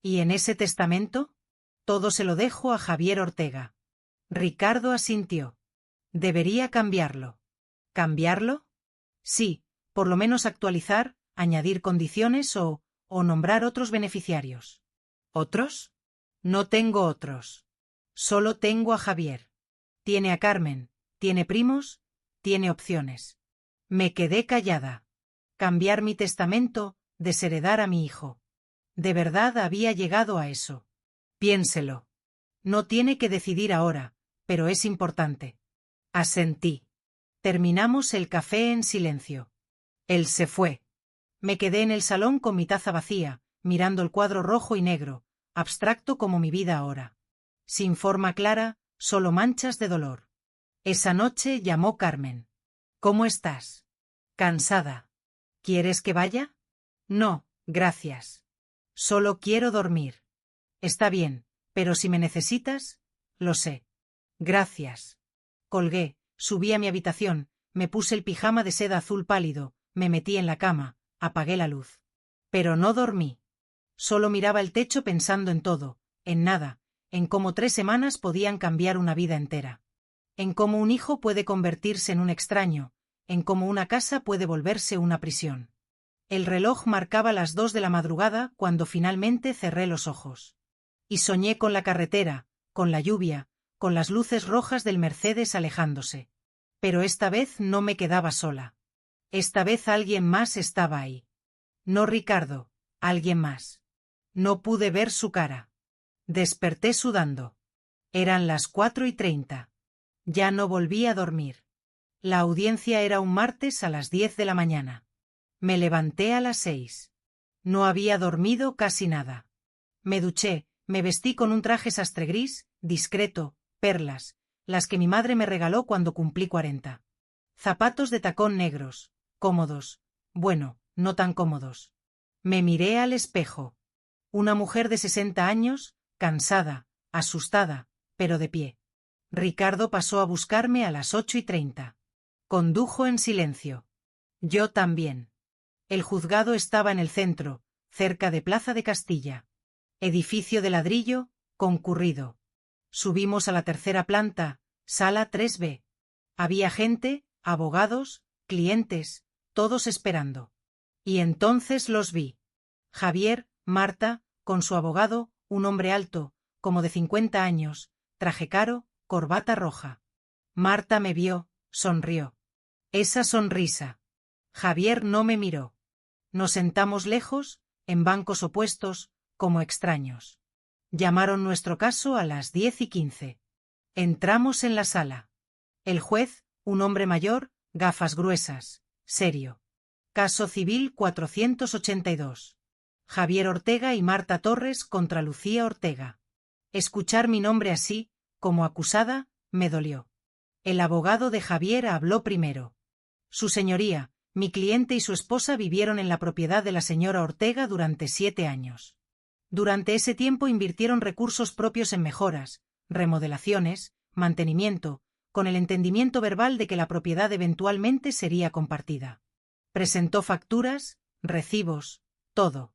¿Y en ese testamento? Todo se lo dejo a Javier Ortega. Ricardo asintió. Debería cambiarlo. ¿Cambiarlo? Sí, por lo menos actualizar, añadir condiciones o nombrar otros beneficiarios. ¿Otros? No tengo otros. Solo tengo a Javier. Tiene a Carmen, tiene primos, tiene opciones. Me quedé callada. Cambiar mi testamento, desheredar a mi hijo. De verdad había llegado a eso. Piénselo. No tiene que decidir ahora, pero es importante. Asentí. Terminamos el café en silencio. Él se fue. Me quedé en el salón con mi taza vacía, mirando el cuadro rojo y negro, abstracto como mi vida ahora. Sin forma clara, solo manchas de dolor. Esa noche llamó Carmen. ¿Cómo estás? Cansada. ¿Quieres que vaya? No, gracias. Solo quiero dormir. Está bien, pero si me necesitas, lo sé. Gracias. Colgué, subí a mi habitación, me puse el pijama de seda azul pálido, me metí en la cama, apagué la luz. Pero no dormí. Solo miraba el techo pensando en todo, en nada, en cómo 3 semanas podían cambiar una vida entera. En cómo un hijo puede convertirse en un extraño, en cómo una casa puede volverse una prisión. El reloj marcaba las 2 de la madrugada cuando finalmente cerré los ojos. Y soñé con la carretera, con la lluvia, con las luces rojas del Mercedes alejándose. Pero esta vez no me quedaba sola. Esta vez alguien más estaba ahí. No Ricardo, alguien más. No pude ver su cara. Desperté sudando. Eran las 4:30. Ya no volví a dormir. La audiencia era un martes a las 10 de la mañana. Me levanté a las 6. No había dormido casi nada. Me duché, me vestí con un traje sastre gris, discreto, perlas, las que mi madre me regaló cuando cumplí 40. Zapatos de tacón negros, cómodos, bueno, no tan cómodos. Me miré al espejo. Una mujer de 60 años, cansada, asustada, pero de pie. Ricardo pasó a buscarme a las 8:30. Condujo en silencio. Yo también. El juzgado estaba en el centro, cerca de Plaza de Castilla. Edificio de ladrillo, concurrido. Subimos a la tercera planta, sala 3B. Había gente, abogados, clientes, todos esperando. Y entonces los vi. Javier, Marta, con su abogado, un hombre alto, como de 50 años, traje caro, corbata roja. Marta me vio, sonrió. Esa sonrisa. Javier no me miró. Nos sentamos lejos, en bancos opuestos, como extraños. Llamaron nuestro caso a las 10:15. Entramos en la sala. El juez, un hombre mayor, gafas gruesas, serio. Caso civil 482. Javier Ortega y Marta Torres contra Lucía Ortega. Escuchar mi nombre así, como acusada, me dolió. El abogado de Javier habló primero. Su señoría, mi cliente y su esposa vivieron en la propiedad de la señora Ortega durante 7 años. Durante ese tiempo invirtieron recursos propios en mejoras, remodelaciones, mantenimiento, con el entendimiento verbal de que la propiedad eventualmente sería compartida. Presentó facturas, recibos, todo.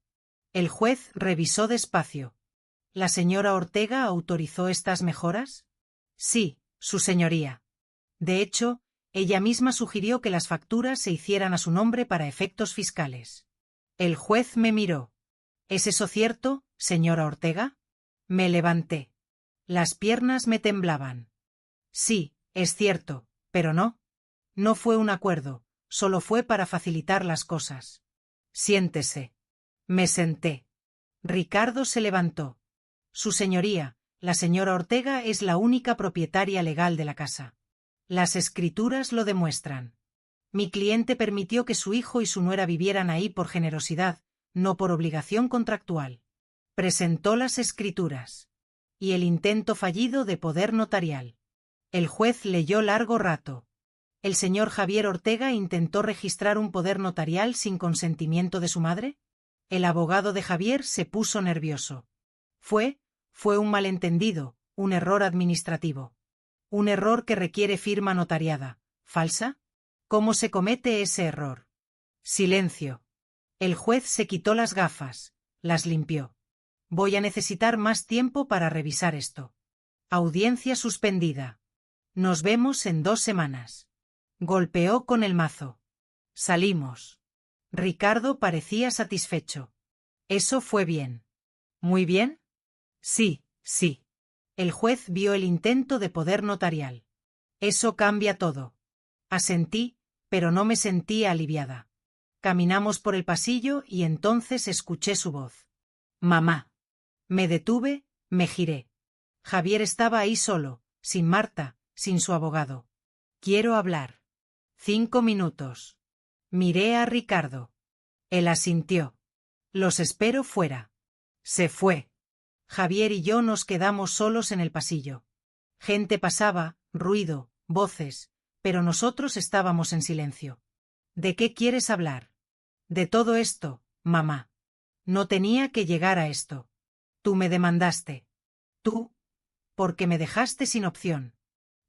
El juez revisó despacio. ¿La señora Ortega autorizó estas mejoras? Sí, su señoría. De hecho, ella misma sugirió que las facturas se hicieran a su nombre para efectos fiscales. El juez me miró. ¿Es eso cierto, señora Ortega? Me levanté. Las piernas me temblaban. Sí, es cierto, pero no. No fue un acuerdo, solo fue para facilitar las cosas. Siéntese. Me senté. Ricardo se levantó. Su señoría, la señora Ortega es la única propietaria legal de la casa. Las escrituras lo demuestran. Mi cliente permitió que su hijo y su nuera vivieran ahí por generosidad, no por obligación contractual. Presentó las escrituras. Y el intento fallido de poder notarial. El juez leyó largo rato. ¿El señor Javier Ortega intentó registrar un poder notarial sin consentimiento de su madre? El abogado de Javier se puso nervioso. Fue un malentendido, un error administrativo. Un error que requiere firma notariada. ¿Falsa? ¿Cómo se comete ese error? Silencio. El juez se quitó las gafas, las limpió. Voy a necesitar más tiempo para revisar esto. Audiencia suspendida. Nos vemos en 2 semanas. Golpeó con el mazo. Salimos. Ricardo parecía satisfecho. Eso fue bien. ¿Muy bien? Sí, sí. El juez vio el intento de poder notarial. Eso cambia todo. Asentí, pero no me sentía aliviada. Caminamos por el pasillo y entonces escuché su voz. Mamá. Me detuve, me giré. Javier estaba ahí solo, sin Marta, sin su abogado. Quiero hablar. 5 minutos. Miré a Ricardo. Él asintió. Los espero fuera. Se fue. Javier y yo nos quedamos solos en el pasillo. Gente pasaba, ruido, voces, pero nosotros estábamos en silencio. ¿De qué quieres hablar? De todo esto, mamá. No tenía que llegar a esto. Tú me demandaste. Tú. Porque me dejaste sin opción.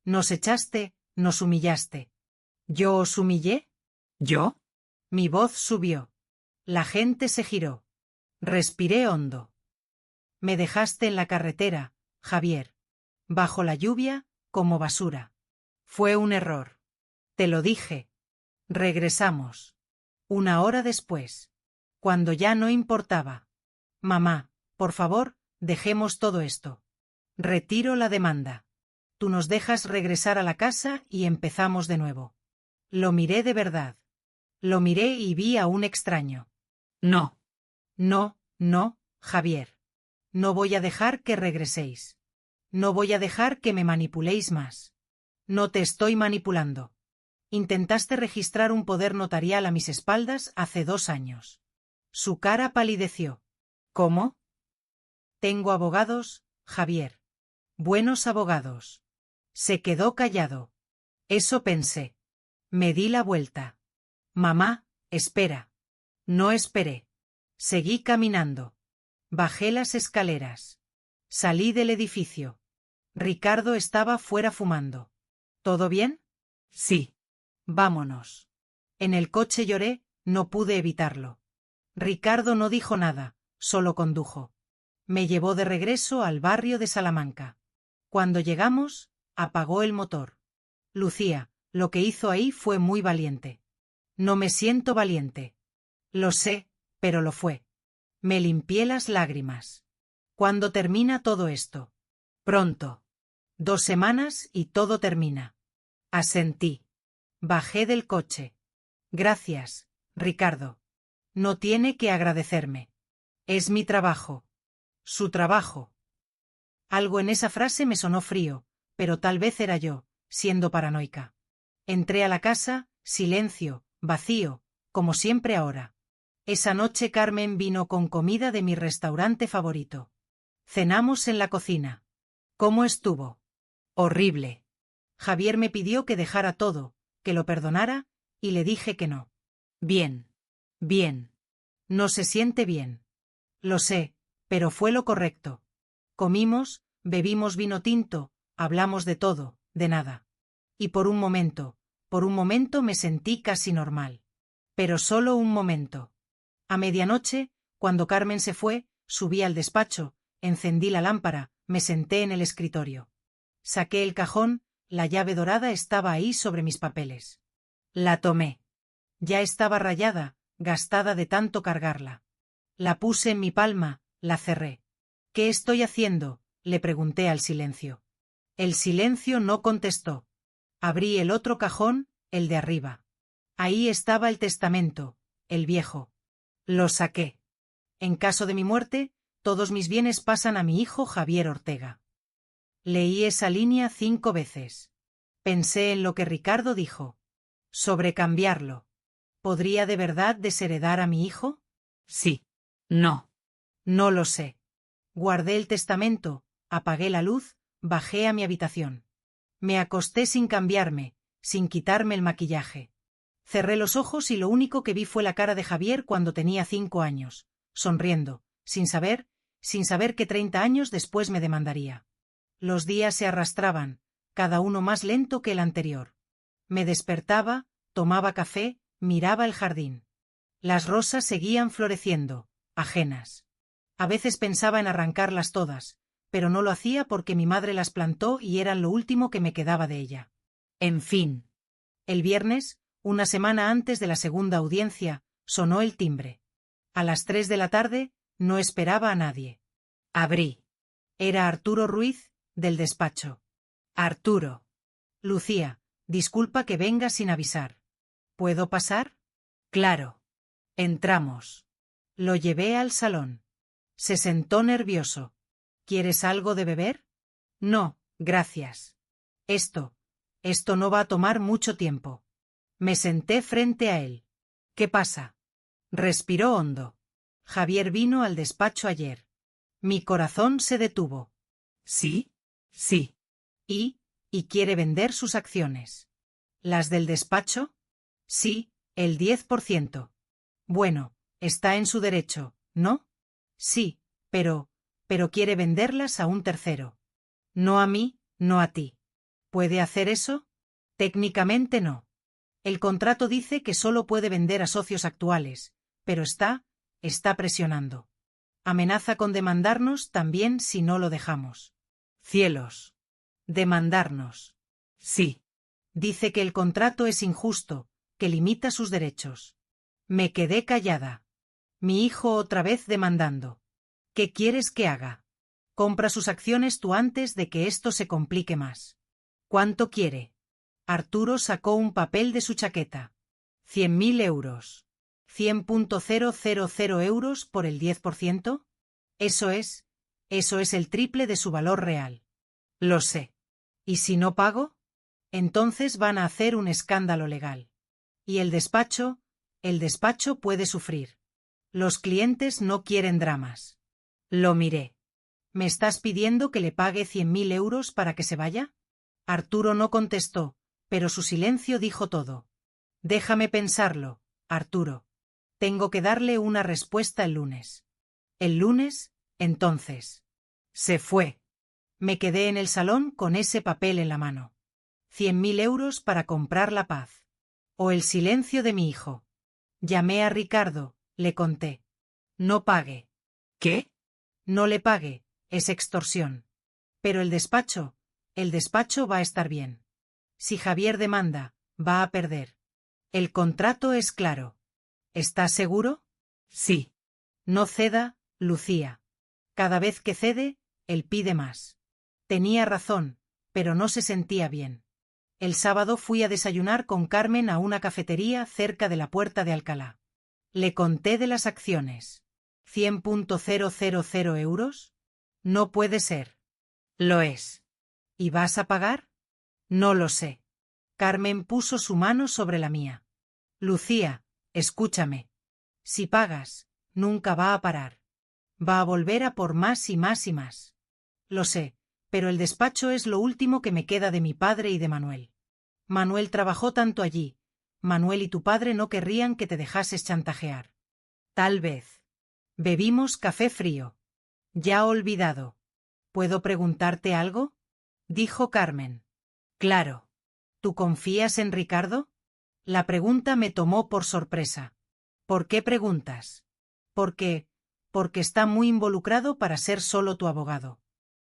Nos echaste, nos humillaste. ¿Yo os humillé? ¿Yo? Mi voz subió. La gente se giró. Respiré hondo. Me dejaste en la carretera, Javier. Bajo la lluvia, como basura. Fue un error. Te lo dije. Regresamos. 1 hora después. Cuando ya no importaba. Mamá, por favor, dejemos todo esto. Retiro la demanda. Tú nos dejas regresar a la casa y empezamos de nuevo. Lo miré de verdad. Lo miré y vi a un extraño. No. No, no, Javier. No voy a dejar que regreséis. No voy a dejar que me manipuléis más. No te estoy manipulando. Intentaste registrar un poder notarial a mis espaldas hace 2 años. Su cara palideció. ¿Cómo? Tengo abogados, Javier. Buenos abogados. Se quedó callado. Eso pensé. Me di la vuelta. Mamá, espera. No esperé. Seguí caminando. Bajé las escaleras. Salí del edificio. Ricardo estaba fuera fumando. ¿Todo bien? Sí. Vámonos. En el coche lloré, no pude evitarlo. Ricardo no dijo nada, solo condujo. Me llevó de regreso al barrio de Salamanca. Cuando llegamos, apagó el motor. Lucía, lo que hizo ahí fue muy valiente. No me siento valiente. Lo sé, pero lo fue. Me limpié las lágrimas. ¿Cuándo termina todo esto? Pronto. 2 semanas y todo termina. Asentí. Bajé del coche. Gracias, Ricardo. No tiene que agradecerme. Es mi trabajo. Su trabajo. Algo en esa frase me sonó frío, pero tal vez era yo, siendo paranoica. Entré a la casa, silencio, vacío, como siempre ahora. Esa noche Carmen vino con comida de mi restaurante favorito. Cenamos en la cocina. ¿Cómo estuvo? Horrible. Javier me pidió que dejara todo, que lo perdonara, y le dije que no. Bien. Bien. No se siente bien. Lo sé, pero fue lo correcto. Comimos, bebimos vino tinto, hablamos de todo, de nada. Y por un momento me sentí casi normal. Pero solo un momento. A medianoche, cuando Carmen se fue, subí al despacho, encendí la lámpara, me senté en el escritorio. Saqué el cajón, la llave dorada estaba ahí sobre mis papeles. La tomé. Ya estaba rayada, gastada de tanto cargarla. La puse en mi palma, la cerré. ¿Qué estoy haciendo?, le pregunté al silencio. El silencio no contestó. Abrí el otro cajón, el de arriba. Ahí estaba el testamento, el viejo. Lo saqué. En caso de mi muerte, todos mis bienes pasan a mi hijo Javier Ortega. Leí esa línea 5 veces. Pensé en lo que Ricardo dijo. Sobre cambiarlo. ¿Podría de verdad desheredar a mi hijo? Sí. No. No lo sé. Guardé el testamento, apagué la luz, bajé a mi habitación. Me acosté sin cambiarme, sin quitarme el maquillaje. Cerré los ojos y lo único que vi fue la cara de Javier cuando tenía 5 años, sonriendo, sin saber que 30 años después me demandaría. Los días se arrastraban, cada uno más lento que el anterior. Me despertaba, tomaba café, miraba el jardín. Las rosas seguían floreciendo, ajenas. A veces pensaba en arrancarlas todas, pero no lo hacía porque mi madre las plantó y eran lo último que me quedaba de ella. En fin. El viernes, una semana antes de la segunda audiencia, sonó el timbre. A las 3 de la tarde, no esperaba a nadie. Abrí. Era Arturo Ruiz, del despacho. Arturo. Lucía, disculpa que venga sin avisar. ¿Puedo pasar? Claro. Entramos. Lo llevé al salón. Se sentó nervioso. ¿Quieres algo de beber? No, gracias. Esto no va a tomar mucho tiempo. Me senté frente a él. ¿Qué pasa? Respiró hondo. Javier vino al despacho ayer. Mi corazón se detuvo. ¿Sí? Sí. ¿Y quiere vender sus acciones? ¿Las del despacho? Sí, el 10%. Bueno, está en su derecho, ¿no? Sí, pero quiere venderlas a un tercero. No a mí, no a ti. ¿Puede hacer eso? Técnicamente no. El contrato dice que solo puede vender a socios actuales, pero está presionando. Amenaza con demandarnos también si no lo dejamos. Cielos. Demandarnos. Sí. Dice que el contrato es injusto, que limita sus derechos. Me quedé callada. Mi hijo otra vez demandando. ¿Qué quieres que haga? Compra sus acciones tú antes de que esto se complique más. ¿Cuánto quiere? Arturo sacó un papel de su chaqueta. 100.000 euros. 100.000 euros por el 10%. Eso es el triple de su valor real. Lo sé. ¿Y si no pago? Entonces van a hacer un escándalo legal. Y el despacho puede sufrir. Los clientes no quieren dramas. Lo miré. ¿Me estás pidiendo que le pague 100.000 euros para que se vaya? Arturo no contestó, pero su silencio dijo todo. Déjame pensarlo, Arturo. Tengo que darle una respuesta el lunes. El lunes, entonces. Se fue. Me quedé en el salón con ese papel en la mano. 100.000 euros para comprar la paz. O el silencio de mi hijo. Llamé a Ricardo, le conté. No pague. ¿Qué? No le pague, es extorsión. Pero el despacho va a estar bien. Si Javier demanda, va a perder. El contrato es claro. ¿Estás seguro? Sí. No ceda, Lucía. Cada vez que cede, él pide más. Tenía razón, pero no se sentía bien. El sábado fui a desayunar con Carmen a una cafetería cerca de la Puerta de Alcalá. Le conté de las acciones. 100.000 euros. No puede ser. Lo es. ¿Y vas a pagar? No lo sé. Carmen puso su mano sobre la mía. Lucía, escúchame. Si pagas, nunca va a parar. Va a volver a por más y más y más. Lo sé, pero el despacho es lo último que me queda de mi padre y de Manuel. Manuel trabajó tanto allí. Manuel y tu padre no querrían que te dejases chantajear. Tal vez. Bebimos café frío. Ya olvidado. ¿Puedo preguntarte algo? Dijo Carmen. Claro. ¿Tú confías en Ricardo? La pregunta me tomó por sorpresa. ¿Por qué preguntas? Porque está muy involucrado para ser solo tu abogado.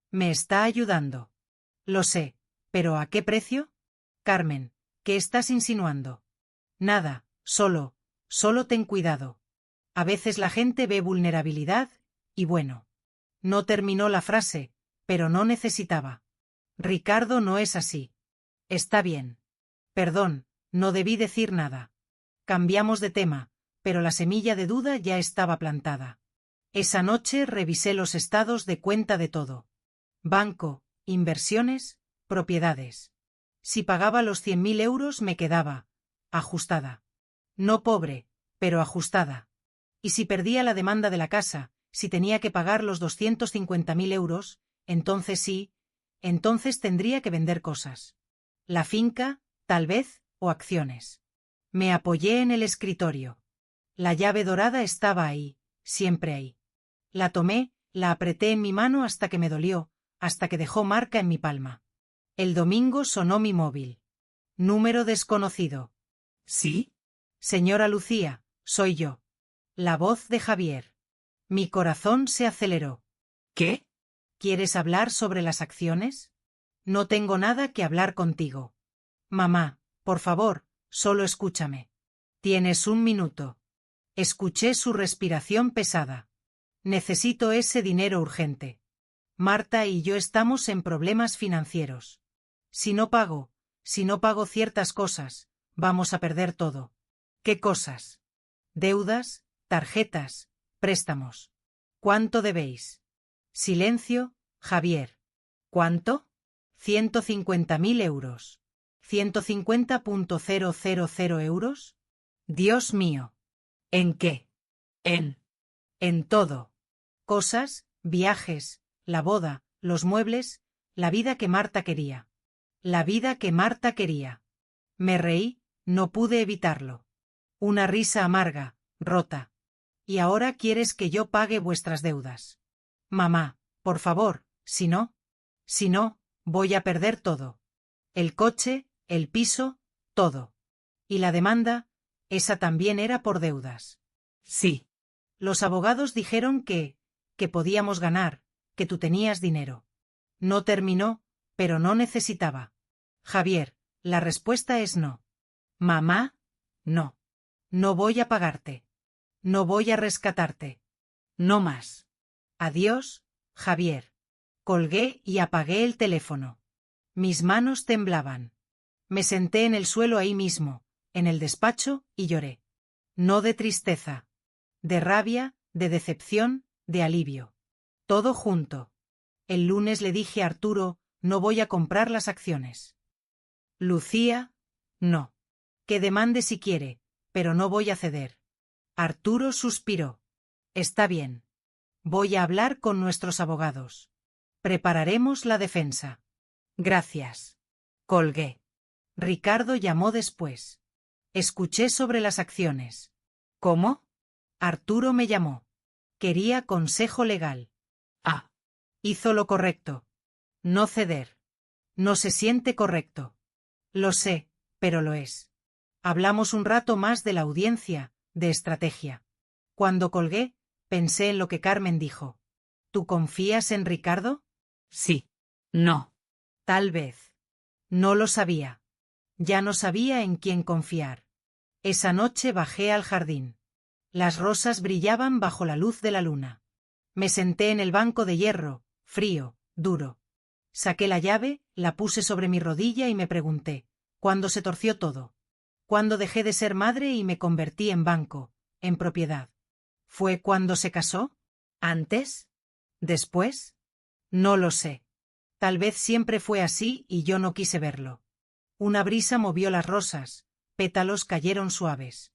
Me está ayudando. Lo sé, pero ¿a qué precio? Carmen, ¿qué estás insinuando? Nada, solo ten cuidado. A veces la gente ve vulnerabilidad, y bueno. No terminó la frase, pero no necesitaba. Ricardo no es así. Está bien. Perdón, no debí decir nada. Cambiamos de tema, pero la semilla de duda ya estaba plantada. Esa noche revisé los estados de cuenta de todo. Banco, inversiones, propiedades. Si pagaba los 100.000 euros me quedaba ajustada. No pobre, pero ajustada. Y si perdía la demanda de la casa, si tenía que pagar los 250.000 euros, entonces sí, entonces tendría que vender cosas. La finca, tal vez, o acciones. Me apoyé en el escritorio. La llave dorada estaba ahí, siempre ahí. La tomé, la apreté en mi mano hasta que me dolió, hasta que dejó marca en mi palma. El domingo sonó mi móvil. Número desconocido. ¿Sí? Señora Lucía, soy yo. La voz de Javier. Mi corazón se aceleró. ¿Qué? ¿Quieres hablar sobre las acciones? No tengo nada que hablar contigo. Mamá, por favor, solo escúchame. Tienes un minuto. Escuché su respiración pesada. Necesito ese dinero urgente. Marta y yo estamos en problemas financieros. Si no pago ciertas cosas, vamos a perder todo. ¿Qué cosas? Deudas, tarjetas, préstamos. ¿Cuánto debéis? Silencio, Javier. ¿Cuánto? 150.000 euros. 150.000 euros. Dios mío. ¿En qué? En todo. Cosas, viajes, la boda, los muebles, la vida que Marta quería. La vida que Marta quería. Me reí, no pude evitarlo. Una risa amarga, rota. ¿Y ahora quieres que yo pague vuestras deudas? Mamá, por favor, si no, voy a perder todo. El coche, el piso, todo. Y la demanda, esa también era por deudas. Sí. Los abogados dijeron que podíamos ganar, que tú tenías dinero. No terminó, pero no necesitaba. Javier, la respuesta es no. Mamá, no. No voy a pagarte. No voy a rescatarte. No más. Adiós, Javier. Colgué y apagué el teléfono. Mis manos temblaban. Me senté en el suelo ahí mismo, en el despacho, y lloré. No de tristeza. De rabia, de decepción, de alivio. Todo junto. El lunes le dije a Arturo, no voy a comprar las acciones. Lucía, no. Que demande si quiere, pero no voy a ceder. Arturo suspiró. Está bien. Voy a hablar con nuestros abogados. Prepararemos la defensa. Gracias. Colgué. Ricardo llamó después. Escuché sobre las acciones. ¿Cómo? Arturo me llamó. Quería consejo legal. Ah, Hizo lo correcto. No ceder. No se siente correcto. Lo sé, pero lo es. Hablamos un rato más de la audiencia, de estrategia. Cuando colgué, pensé en lo que Carmen dijo. ¿Tú confías en Ricardo? sí. No. Tal vez. No lo sabía. Ya no sabía en quién confiar. Esa noche bajé al jardín. Las rosas brillaban bajo la luz de la luna. Me senté en el banco de hierro, frío, duro. Saqué la llave, la puse sobre mi rodilla y me pregunté, ¿cuándo se torció todo? ¿Cuándo dejé de ser madre y me convertí en banco, en propiedad? ¿Fue cuando se casó? ¿Antes? ¿Después? No lo sé. Tal vez siempre fue así y yo no quise verlo. Una brisa movió las rosas, pétalos cayeron suaves.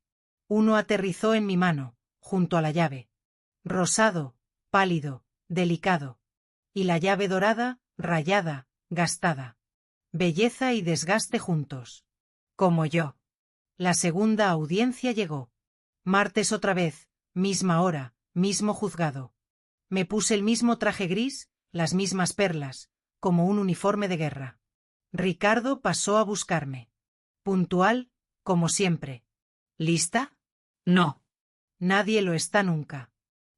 Uno aterrizó en mi mano, junto a la llave. Rosado, pálido, delicado. Y la llave dorada, rayada, gastada. Belleza y desgaste juntos. Como yo. La segunda audiencia llegó. Martes otra vez, misma hora, mismo juzgado. Me puse el mismo traje gris, las mismas perlas, como un uniforme de guerra. Ricardo pasó a buscarme. Puntual, como siempre. ¿Lista? No. Nadie lo está nunca.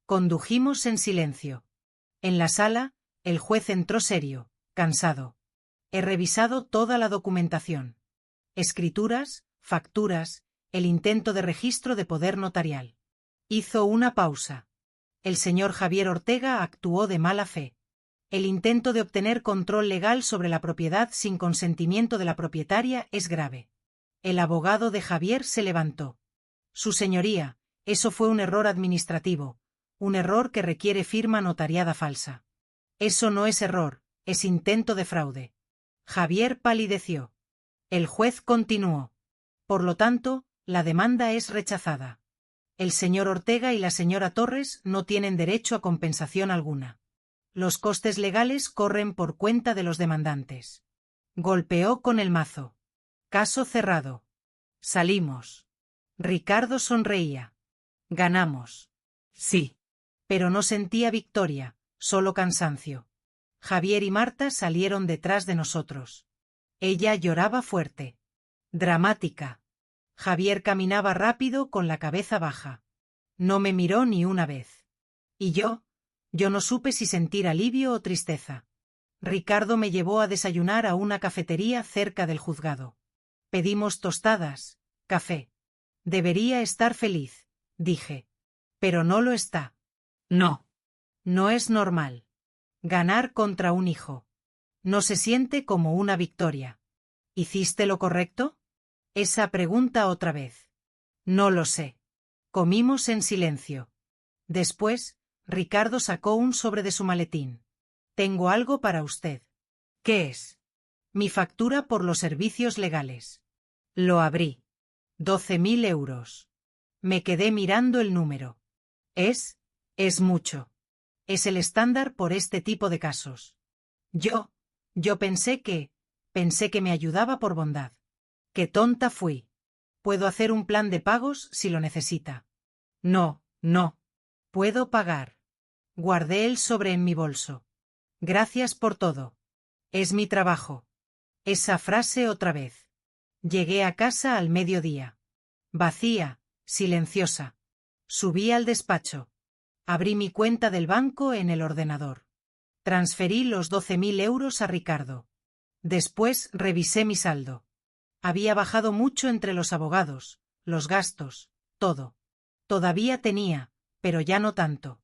Condujimos en silencio. En la sala, el juez entró serio, cansado. He revisado toda la documentación. Escrituras, facturas, el intento de registro de poder notarial. Hizo una pausa. El señor Javier Ortega actuó de mala fe. El intento de obtener control legal sobre la propiedad sin consentimiento de la propietaria es grave. El abogado de Javier se levantó. Su señoría, eso fue un error administrativo, un error que requiere firma notariada falsa. Eso no es error, es intento de fraude. Javier palideció. El juez continuó. Por lo tanto, la demanda es rechazada. El señor Ortega y la señora Torres no tienen derecho a compensación alguna. Los costes legales corren por cuenta de los demandantes. Golpeó con el mazo. Caso cerrado. Salimos. Ricardo sonreía. Ganamos. Sí. Pero no sentía victoria, solo cansancio. Javier y Marta salieron detrás de nosotros. Ella lloraba fuerte. Dramática. Javier caminaba rápido con la cabeza baja. No me miró ni una vez. ¿Y yo? Yo no supe si sentir alivio o tristeza. Ricardo me llevó a desayunar a una cafetería cerca del juzgado. Pedimos tostadas, café. Debería estar feliz, dije. Pero no lo está. No. No es normal. Ganar contra un hijo. No se siente como una victoria. ¿Hiciste lo correcto? Esa pregunta otra vez. No lo sé. Comimos en silencio. Después, Ricardo sacó un sobre de su maletín. Tengo algo para usted. ¿Qué es? Mi factura por los servicios legales. Lo abrí. 12.000 euros. Me quedé mirando el número. Es mucho. Es el estándar por este tipo de casos. Yo pensé que me ayudaba por bondad. Qué tonta fui. Puedo hacer un plan de pagos si lo necesita. No, no. Puedo pagar. Guardé el sobre en mi bolso. Gracias por todo. Es mi trabajo. Esa frase otra vez. Llegué a casa al mediodía. Vacía, silenciosa. Subí al despacho. Abrí mi cuenta del banco en el ordenador. Transferí los 12.000 euros a Ricardo. Después revisé mi saldo. Había bajado mucho entre los abogados, los gastos, todo. Todavía tenía, pero ya no tanto.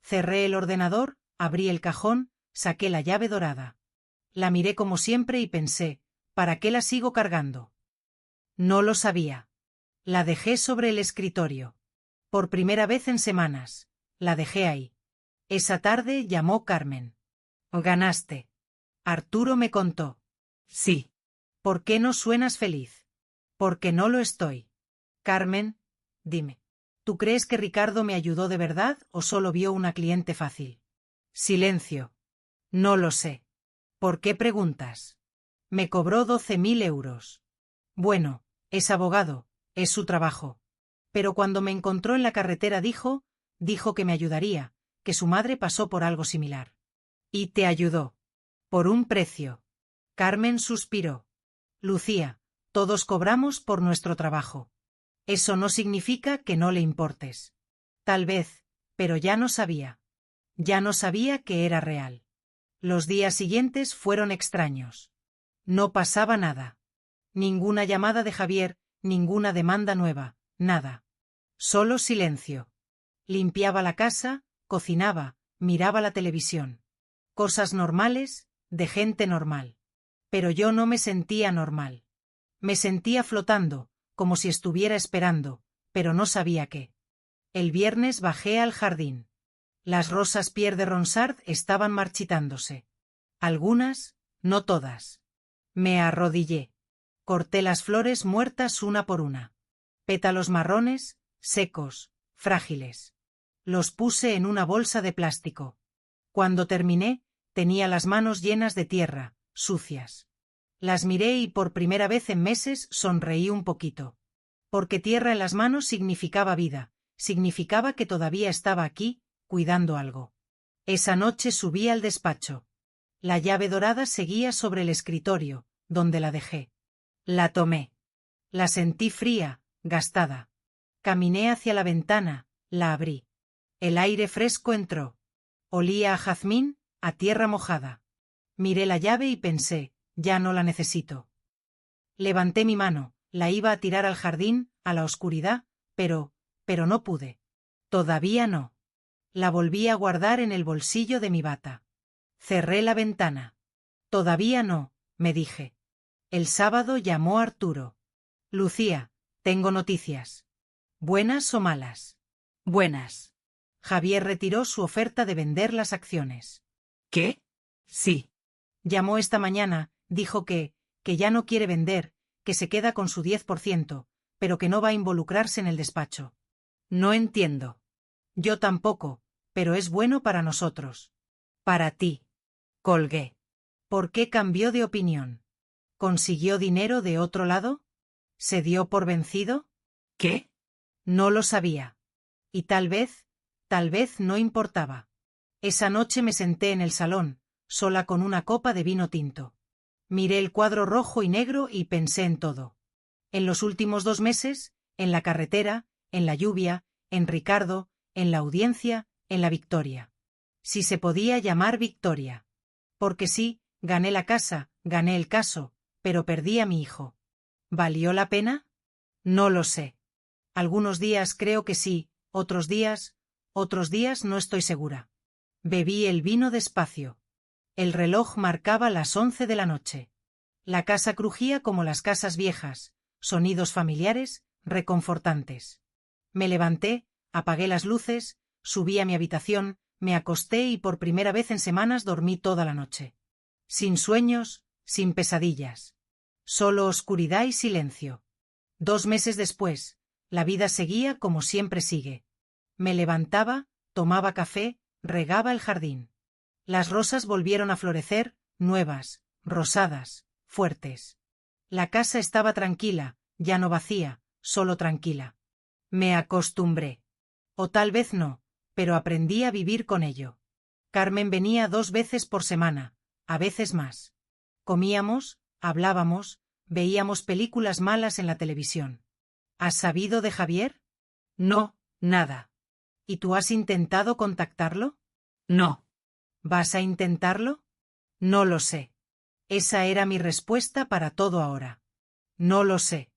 Cerré el ordenador, abrí el cajón, saqué la llave dorada. La miré como siempre y pensé, ¿para qué la sigo cargando? No lo sabía. La dejé sobre el escritorio. Por primera vez en semanas, la dejé ahí. Esa tarde llamó Carmen. Ganaste. Arturo me contó. Sí. ¿Por qué no suenas feliz? Porque no lo estoy. Carmen, dime. ¿Tú crees que Ricardo me ayudó de verdad o solo vio una cliente fácil? Silencio. No lo sé. ¿Por qué preguntas? Me cobró 12.000 euros. Bueno, es abogado, es su trabajo. Pero cuando me encontró en la carretera dijo que me ayudaría, que su madre pasó por algo similar. Y te ayudó. Por un precio. Carmen suspiró. Lucía, todos cobramos por nuestro trabajo. Eso no significa que no le importes. Tal vez, pero ya no sabía. Ya no sabía que era real. Los días siguientes fueron extraños. No pasaba nada. Ninguna llamada de Javier, ninguna demanda nueva, nada. Solo silencio. Limpiaba la casa, cocinaba, miraba la televisión. Cosas normales, de gente normal. Pero yo no me sentía normal. Me sentía flotando, como si estuviera esperando, pero no sabía qué. El viernes bajé al jardín. Las rosas Pierre de Ronsard estaban marchitándose. Algunas, no todas. Me arrodillé. Corté las flores muertas una por una. Pétalos marrones, secos, frágiles. Los puse en una bolsa de plástico. Cuando terminé, tenía las manos llenas de tierra, sucias. Las miré y por primera vez en meses sonreí un poquito. Porque tierra en las manos significaba vida, significaba que todavía estaba aquí, cuidando algo. Esa noche subí al despacho. La llave dorada seguía sobre el escritorio, donde la dejé. La tomé. La sentí fría, gastada. Caminé hacia la ventana, la abrí. El aire fresco entró. Olía a jazmín, a tierra mojada. Miré la llave y pensé, ya no la necesito. Levanté mi mano, la iba a tirar al jardín, a la oscuridad, pero no pude. Todavía no. La volví a guardar en el bolsillo de mi bata. Cerré la ventana. Todavía no, me dije. El sábado llamó Arturo. Lucía, tengo noticias. ¿Buenas o malas? Buenas. Javier retiró su oferta de vender las acciones. ¿Qué? Sí. Llamó esta mañana, dijo que ya no quiere vender, que se queda con su 10%, pero que no va a involucrarse en el despacho. No entiendo. Yo tampoco, pero es bueno para nosotros. Para ti. Colgué. ¿Por qué cambió de opinión? ¿Consiguió dinero de otro lado? ¿Se dio por vencido? ¿Qué? No lo sabía. Y tal vez no importaba. Esa noche me senté en el salón, sola con una copa de vino tinto. Miré el cuadro rojo y negro y pensé en todo. En los últimos 2 meses, en la carretera, en la lluvia, en Ricardo, en la audiencia, en la victoria. Si se podía llamar victoria. Porque sí, gané la casa, gané el caso, pero perdí a mi hijo. ¿Valió la pena? No lo sé. Algunos días creo que sí, otros días no estoy segura. Bebí el vino despacio. El reloj marcaba las 11 de la noche. La casa crujía como las casas viejas, sonidos familiares, reconfortantes. Me levanté, apagué las luces, subí a mi habitación, me acosté y por primera vez en semanas dormí toda la noche. Sin sueños, sin pesadillas. Solo oscuridad y silencio. 2 meses después, la vida seguía como siempre sigue. Me levantaba, tomaba café, regaba el jardín. Las rosas volvieron a florecer, nuevas, rosadas, fuertes. La casa estaba tranquila, ya no vacía, solo tranquila. Me acostumbré. O tal vez no, pero aprendí a vivir con ello. Carmen venía 2 veces por semana, a veces más. Comíamos, hablábamos, veíamos películas malas en la televisión. ¿Has sabido de Javier? No, nada. ¿Y tú has intentado contactarlo? No. ¿Vas a intentarlo? No lo sé. Esa era mi respuesta para todo ahora. No lo sé.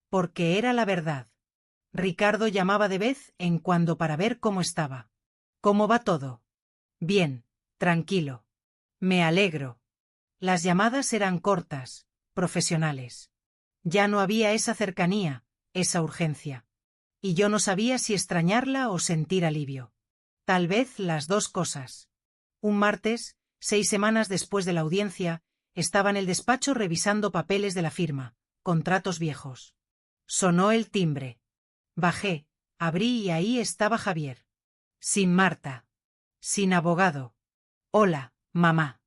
Porque era la verdad. Ricardo llamaba de vez en cuando para ver cómo estaba. ¿Cómo va todo? Bien, tranquilo. Me alegro. Las llamadas eran cortas, profesionales. Ya no había esa cercanía, esa urgencia. Y yo no sabía si extrañarla o sentir alivio. Tal vez las 2 cosas. Un martes, 6 semanas después de la audiencia, estaba en el despacho revisando papeles de la firma, contratos viejos. Sonó el timbre. Bajé, abrí y ahí estaba Javier. Sin Marta. Sin abogado. Hola, mamá.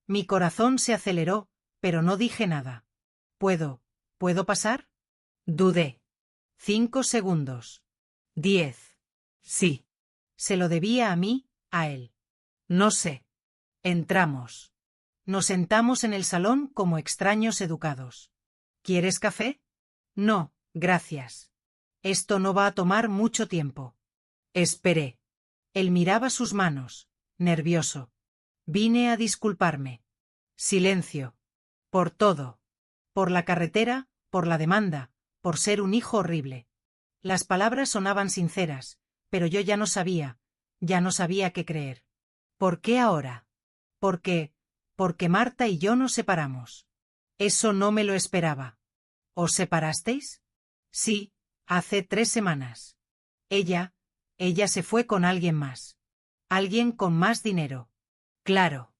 Mi corazón se aceleró, pero no dije nada. ¿Puedo pasar? Dudé. 5 segundos. 10. Sí. Se lo debía a mí, a él. No sé. Entramos. Nos sentamos en el salón como extraños educados. ¿Quieres café? No, gracias. Esto no va a tomar mucho tiempo. Esperé. Él miraba sus manos, nervioso. Vine a disculparme. Silencio. Por todo. Por la carretera, por la demanda, por ser un hijo horrible. Las palabras sonaban sinceras, pero yo ya no sabía qué creer. ¿Por qué ahora? Porque Marta y yo nos separamos. Eso no me lo esperaba. ¿Os separasteis? Sí, hace 3 semanas. Ella se fue con alguien más. Alguien con más dinero. Claro.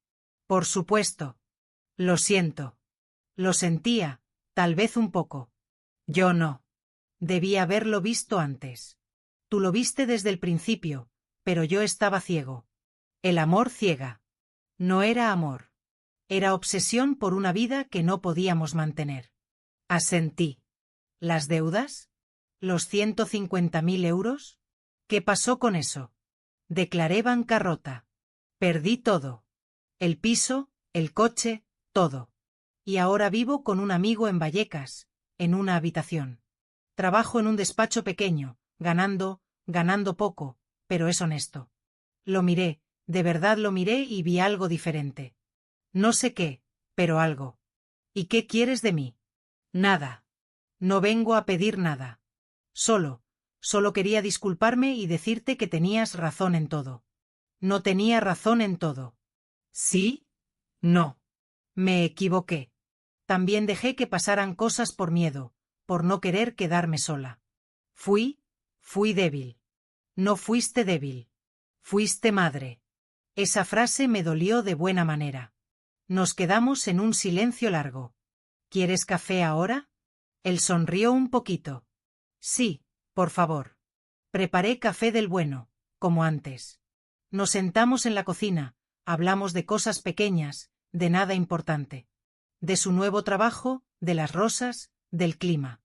Por supuesto. Lo siento. Lo sentía, tal vez un poco. Yo no. Debí haberlo visto antes. Tú lo viste desde el principio, pero yo estaba ciego. El amor ciega. No era amor. Era obsesión por una vida que no podíamos mantener. Asentí. ¿Las deudas? ¿Los 150.000 euros? ¿Qué pasó con eso? Declaré bancarrota. Perdí todo. El piso, el coche, todo. Y ahora vivo con un amigo en Vallecas, en una habitación. Trabajo en un despacho pequeño, ganando poco, pero es honesto. Lo miré, de verdad lo miré y vi algo diferente. No sé qué, pero algo. ¿Y qué quieres de mí? Nada. No vengo a pedir nada. Solo quería disculparme y decirte que tenías razón en todo. No tenía razón en todo. ¿Sí? No. Me equivoqué. También dejé que pasaran cosas por miedo, por no querer quedarme sola. Fui débil. No fuiste débil. Fuiste madre. Esa frase me dolió de buena manera. Nos quedamos en un silencio largo. ¿Quieres café ahora? Él sonrió un poquito. Sí, por favor. Preparé café del bueno, como antes. Nos sentamos en la cocina, hablamos de cosas pequeñas, de nada importante. De su nuevo trabajo, de las rosas, del clima.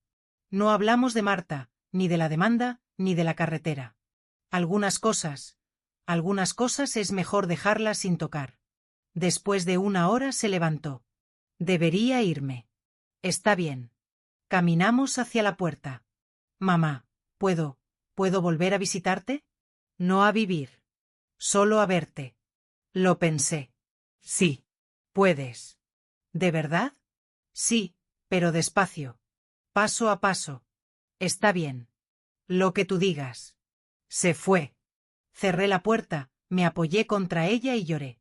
No hablamos de Marta, ni de la demanda, ni de la carretera. Algunas cosas es mejor dejarlas sin tocar. Después de 1 hora se levantó. Debería irme. Está bien. Caminamos hacia la puerta. Mamá, ¿puedo volver a visitarte? No a vivir. Solo a verte. Lo pensé. Sí. Puedes. ¿De verdad? Sí, pero despacio. Paso a paso. Está bien. Lo que tú digas. Se fue. Cerré la puerta, me apoyé contra ella y lloré.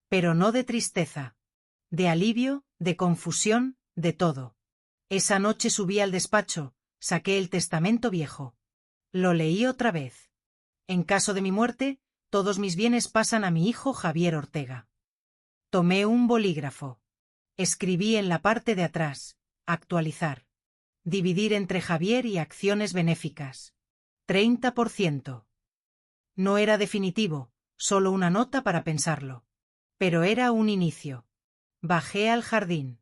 Pero no de tristeza. De alivio, de confusión, de todo. Esa noche subí al despacho, saqué el testamento viejo. Lo leí otra vez. En caso de mi muerte, todos mis bienes pasan a mi hijo Javier Ortega. Tomé un bolígrafo. Escribí en la parte de atrás, actualizar. Dividir entre Javier y acciones benéficas. 30%. No era definitivo, solo una nota para pensarlo. Pero era un inicio. Bajé al jardín.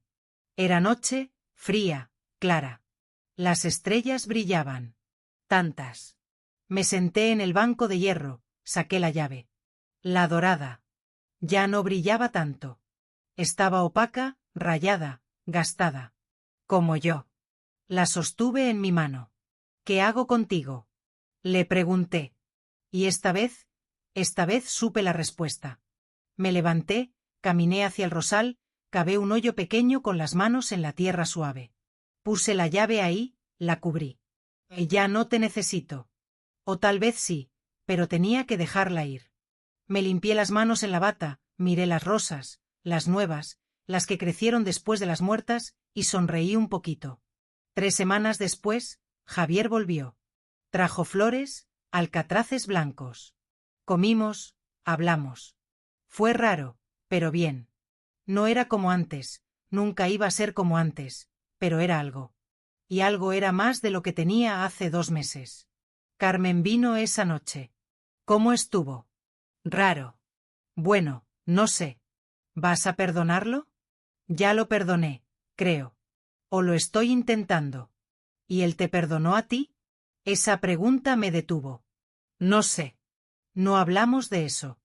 Era noche, fría, clara. Las estrellas brillaban. Tantas. Me senté en el banco de hierro, saqué la llave. La dorada. Ya no brillaba tanto. Estaba opaca, rayada, gastada. Como yo. La sostuve en mi mano. ¿Qué hago contigo? Le pregunté. Y esta vez supe la respuesta. Me levanté, caminé hacia el rosal, cavé un hoyo pequeño con las manos en la tierra suave. Puse la llave ahí, la cubrí. Ya no te necesito. O tal vez sí, pero tenía que dejarla ir. Me limpié las manos en la bata, miré las rosas, las nuevas, las que crecieron después de las muertas, y sonreí un poquito. 3 semanas después, Javier volvió. Trajo flores, alcatraces blancos. Comimos, hablamos. Fue raro, pero bien. No era como antes, nunca iba a ser como antes, pero era algo. Y algo era más de lo que tenía hace 2 meses. Carmen vino esa noche. ¿Cómo estuvo? Raro. Bueno, no sé. ¿Vas a perdonarlo? Ya lo perdoné, creo. ¿O lo estoy intentando? ¿Y él te perdonó a ti? Esa pregunta me detuvo. No sé. No hablamos de eso.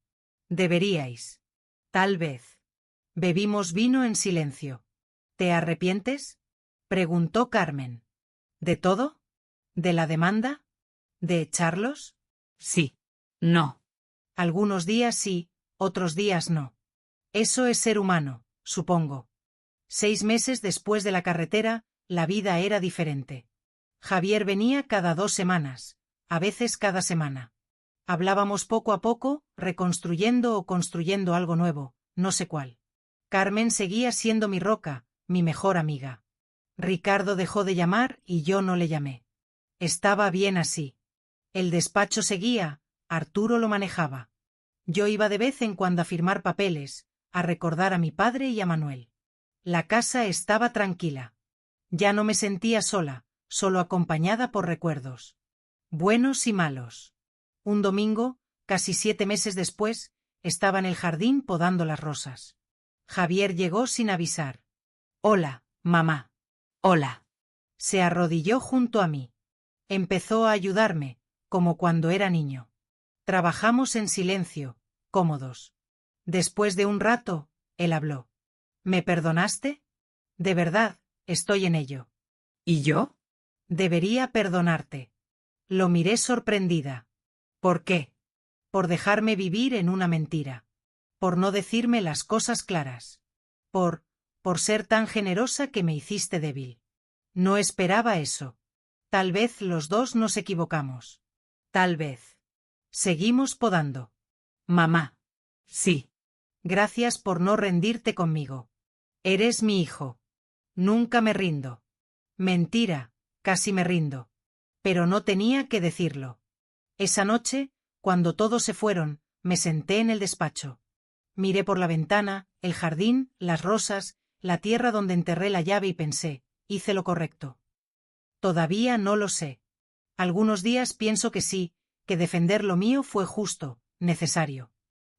Deberíais. Tal vez. Bebimos vino en silencio. ¿Te arrepientes? Preguntó Carmen. ¿De todo? ¿De la demanda? ¿De echarlos? Sí. No. Algunos días sí, otros días no. Eso es ser humano, supongo. 6 meses después de la carretera, la vida era diferente. Javier venía cada 2 semanas, a veces cada semana. Hablábamos poco a poco, reconstruyendo o construyendo algo nuevo, no sé cuál. Carmen seguía siendo mi roca, mi mejor amiga. Ricardo dejó de llamar y yo no le llamé. Estaba bien así. El despacho seguía, Arturo lo manejaba. Yo iba de vez en cuando a firmar papeles, a recordar a mi padre y a Manuel. La casa estaba tranquila. Ya no me sentía sola, solo acompañada por recuerdos. Buenos y malos. Un domingo, casi 7 meses después, estaba en el jardín podando las rosas. Javier llegó sin avisar. «Hola, mamá». Hola. Se arrodilló junto a mí. Empezó a ayudarme, como cuando era niño. Trabajamos en silencio, cómodos. Después de un rato, él habló. ¿Me perdonaste? De verdad, estoy en ello. ¿Y yo? Debería perdonarte. Lo miré sorprendida. ¿Por qué? Por dejarme vivir en una mentira. Por no decirme las cosas claras. Por ser tan generosa que me hiciste débil. No esperaba eso. Tal vez los dos nos equivocamos. Tal vez. Seguimos podando. Mamá. Sí. Gracias por no rendirte conmigo. Eres mi hijo. Nunca me rindo. Mentira, casi me rindo. Pero no tenía que decirlo. Esa noche, cuando todos se fueron, me senté en el despacho. Miré por la ventana, el jardín, las rosas, la tierra donde enterré la llave y pensé, hice lo correcto. Todavía no lo sé. Algunos días pienso que sí, que defender lo mío fue justo, necesario.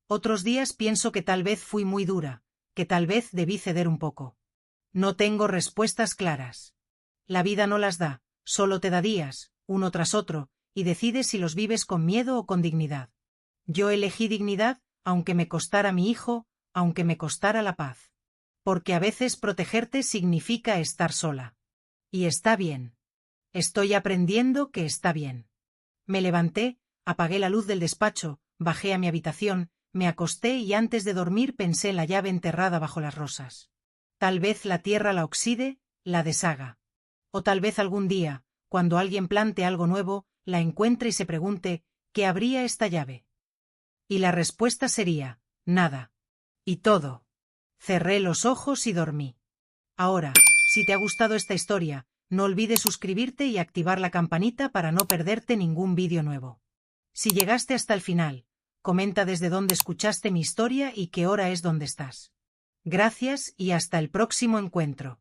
Otros días pienso que tal vez fui muy dura, que tal vez debí ceder un poco. No tengo respuestas claras. La vida no las da, solo te da días, uno tras otro, y decides si los vives con miedo o con dignidad. Yo elegí dignidad, aunque me costara mi hijo, aunque me costara la paz. Porque a veces protegerte significa estar sola. Y está bien. Estoy aprendiendo que está bien. Me levanté, apagué la luz del despacho, bajé a mi habitación, me acosté y antes de dormir pensé en la llave enterrada bajo las rosas. Tal vez la tierra la oxide, la deshaga. O tal vez algún día, cuando alguien plante algo nuevo, la encuentre y se pregunte, ¿qué habría esta llave? Y la respuesta sería, nada. Y todo. Cerré los ojos y dormí. Ahora, si te ha gustado esta historia, no olvides suscribirte y activar la campanita para no perderte ningún vídeo nuevo. Si llegaste hasta el final, comenta desde dónde escuchaste mi historia y qué hora es donde estás. Gracias y hasta el próximo encuentro.